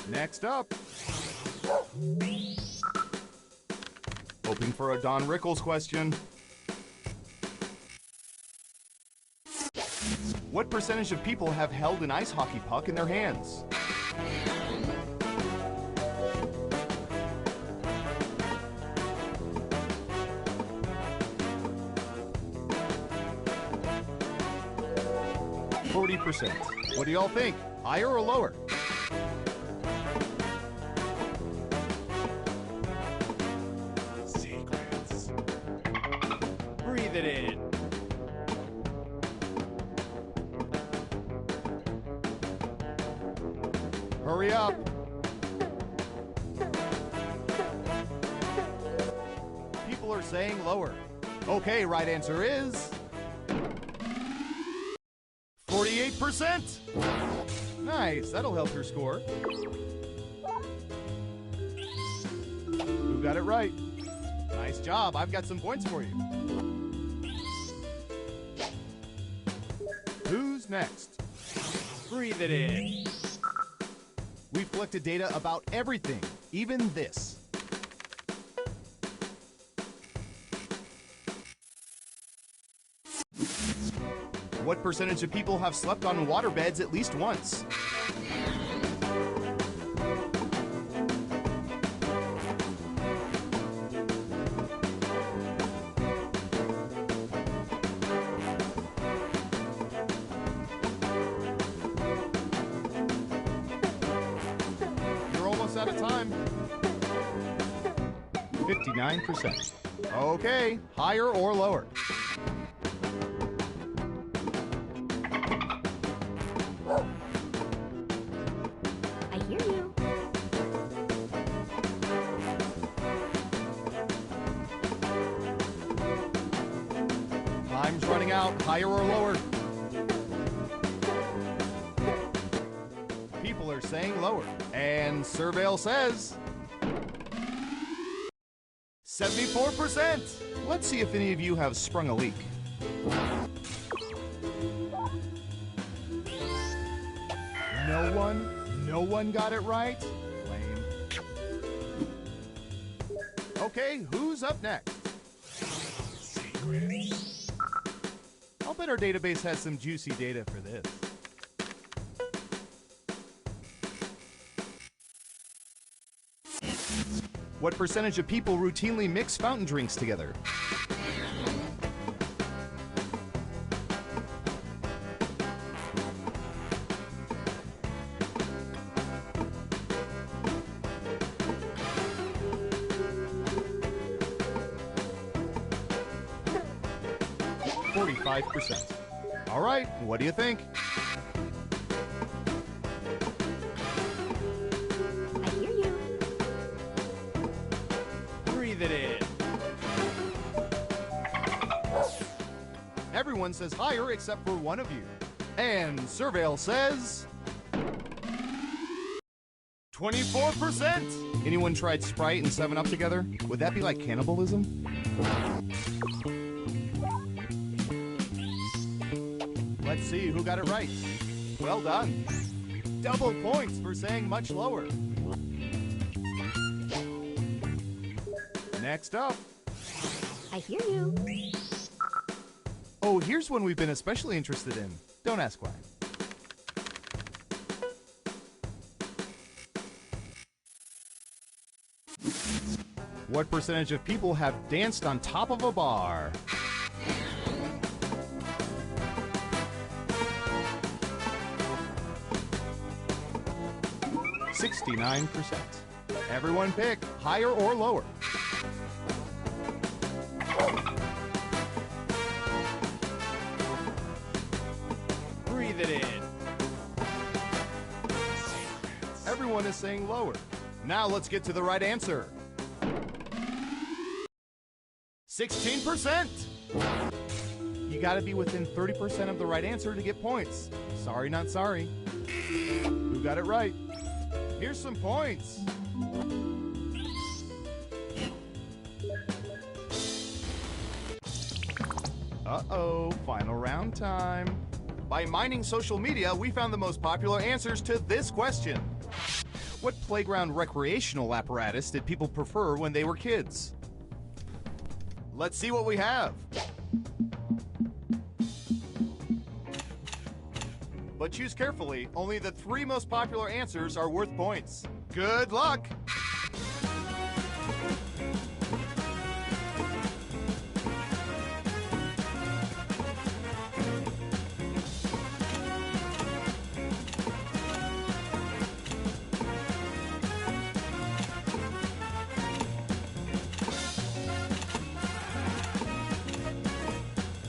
Next up. Hoping for a Don Rickles question. What percentage of people have held an ice hockey puck in their hands? %. What do y'all think? Higher or lower? Secrets. Breathe it in. Hurry up. People are saying lower. Okay, right answer is 48%. Nice, that'll help your score. Who got it right? Nice job, I've got some points for you. Who's next? Breathe it in. We've collected data about everything, even this. What percentage of people have slept on waterbeds at least once? You're almost out of time. 59%. Okay, higher or lower? I hear you. Time's running out. Higher or lower? People are saying lower. And Surveil says 74%. Let's see if any of you have sprung a leak. No one got it right? Lame. Okay, who's up next? Secrets. I'll bet our database has some juicy data for this. What percentage of people routinely mix fountain drinks together? %. All right, what do you think? I hear you. Breathe it in. Everyone says higher except for one of you. And Surveil says 24%! Anyone tried Sprite and 7-Up together? Would that be like cannibalism? Let's see who got it right. Well done. Double points for saying much lower. Next up. I hear you. Oh, here's one we've been especially interested in. Don't ask why. What percentage of people have danced on top of a bar? (69%). Everyone pick higher or lower. Breathe it in. Everyone is saying lower. Now let's get to the right answer. 16%! You gotta be within 30% of the right answer to get points. Sorry, not sorry. Who got it right? Here's some points. Uh-oh, final round time. By mining social media, we found the most popular answers to this question. What playground recreational apparatus did people prefer when they were kids? Let's see what we have. But choose carefully. Only the 3 most popular answers are worth points. Good luck!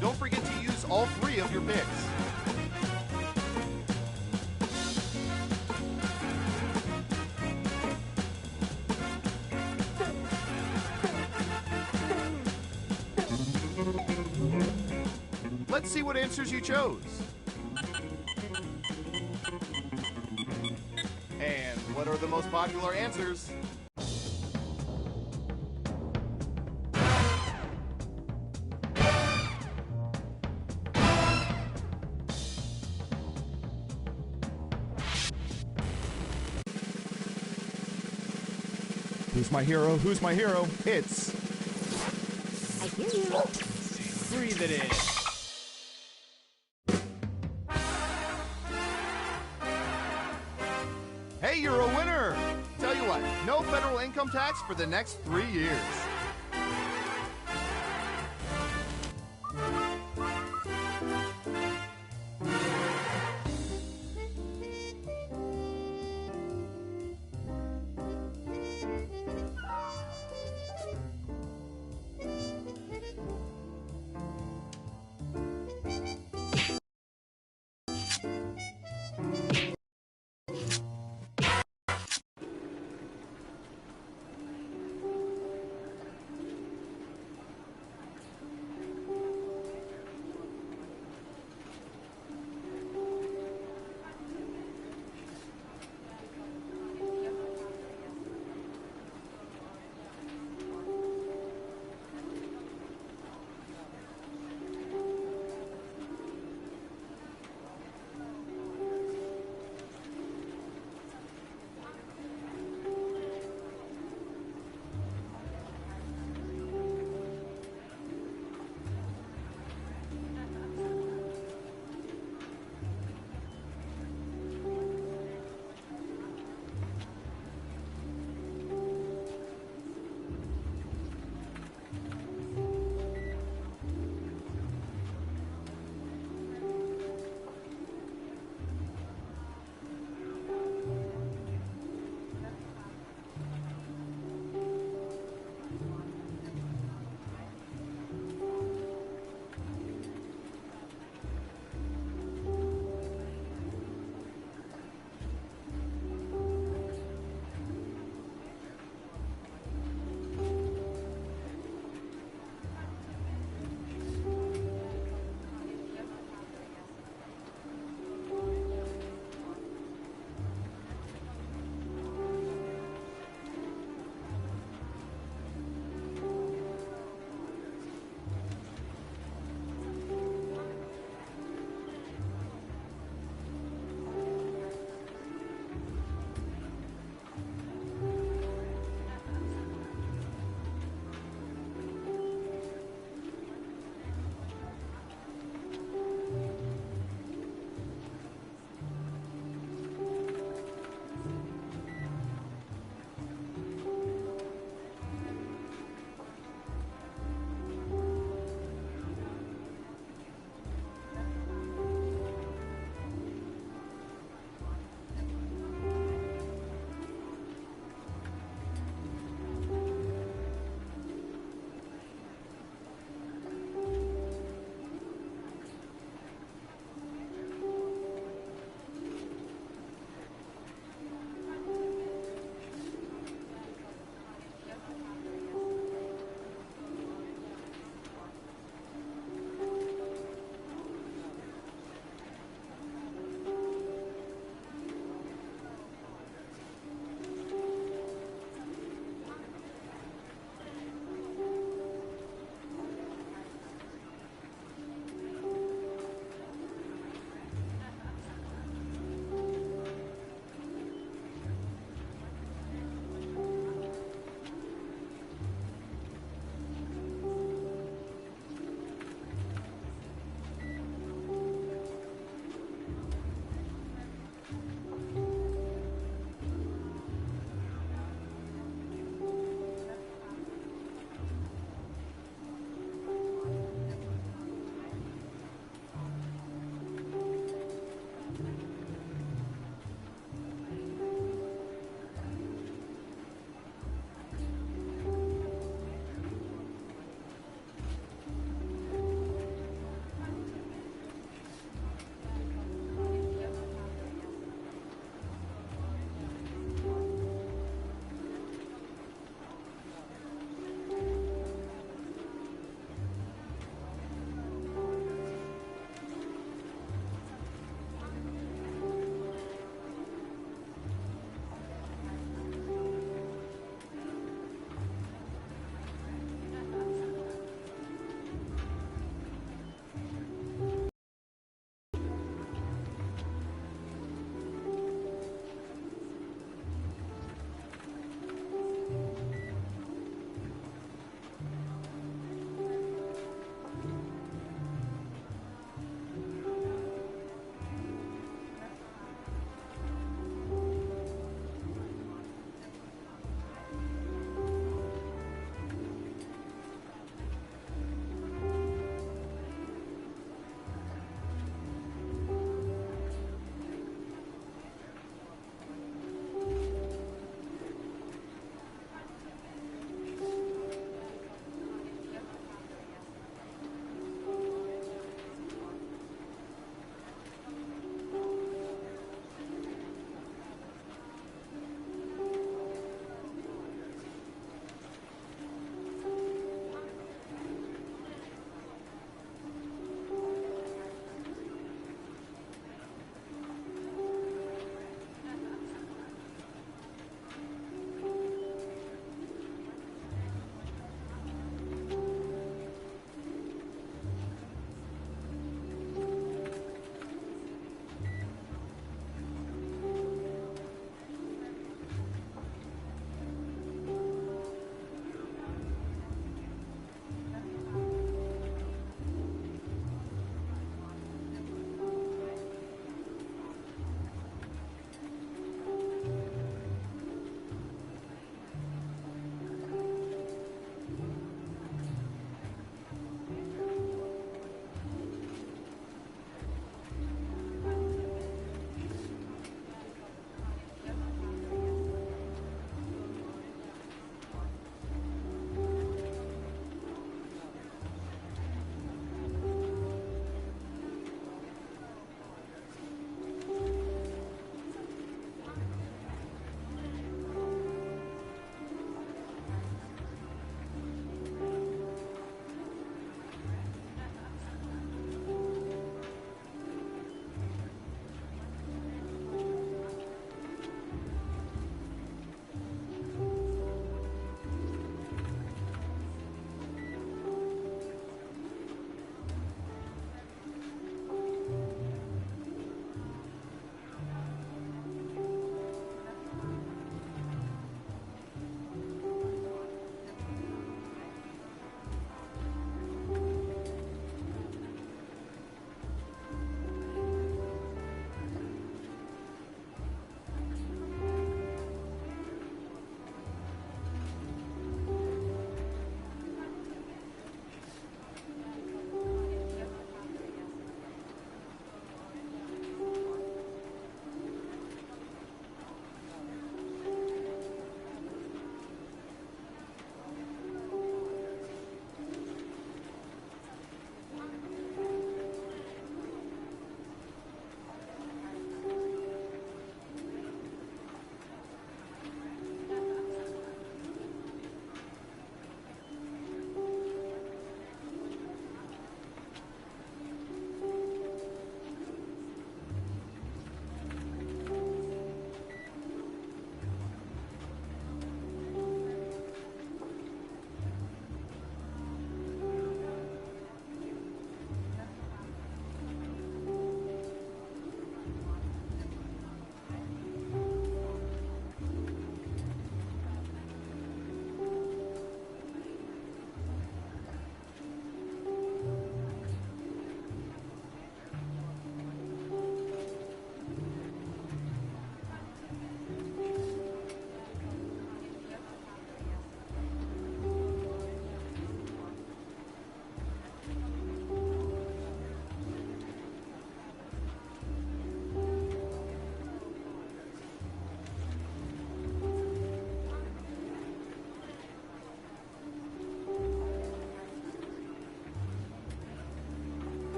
Don't forget to use all 3 of your picks. Let's see what answers you chose. And what are the most popular answers? Who's my hero? Who's my hero? It's... I hear you. Breathe it in. Hey, you're a winner! Tell you what, no federal income tax for the next 3 years.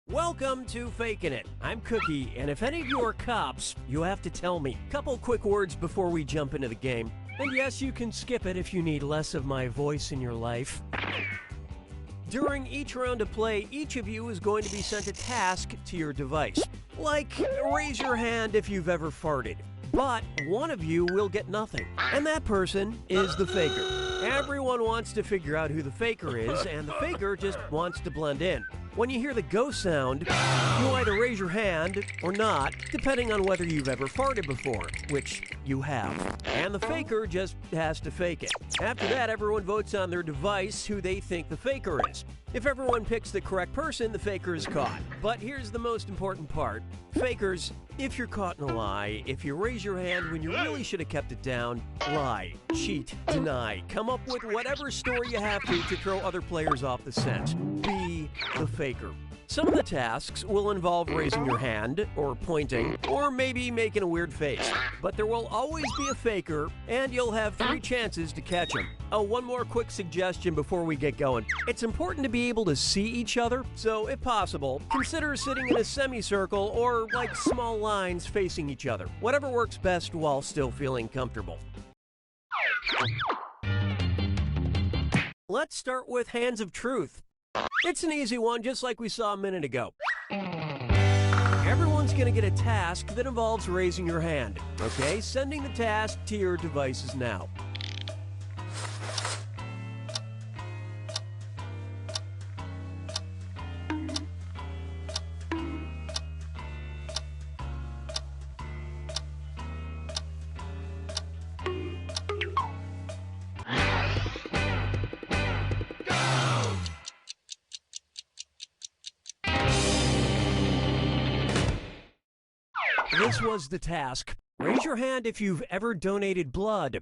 Welcome to Fakin' It. I'm Cookie, and if any of you are cops, you have to tell me. Couple quick words before we jump into the game. And yes, you can skip it if you need less of my voice in your life. During each round of play, each of you is going to be sent a task to your device. Like, raise your hand if you've ever farted. But one of you will get nothing, and that person is the faker. Everyone wants to figure out who the faker is, and the faker just wants to blend in. When you hear the go sound, you either raise your hand or not, depending on whether you've ever farted before, which you have. And the faker just has to fake it. After that, everyone votes on their device who they think the faker is. If everyone picks the correct person, the faker is caught. But here's the most important part. Fakers, if you're caught in a lie, if you raise your hand when you really should have kept it down, lie, cheat, deny, come up with whatever story you have to throw other players off the scent. Be the faker. Some of the tasks will involve raising your hand, or pointing, or maybe making a weird face. But there will always be a faker, and you'll have 3 chances to catch him. Oh, one more quick suggestion before we get going. It's important to be able to see each other, so if possible, consider sitting in a semicircle or like small lines facing each other. Whatever works best while still feeling comfortable. Let's start with Hands of Truth. It's an easy one, just like we saw a minute ago. Everyone's going to get a task that involves raising your hand. Okay, sending the task to your devices now. this was the task. Raise your hand if you've ever donated blood.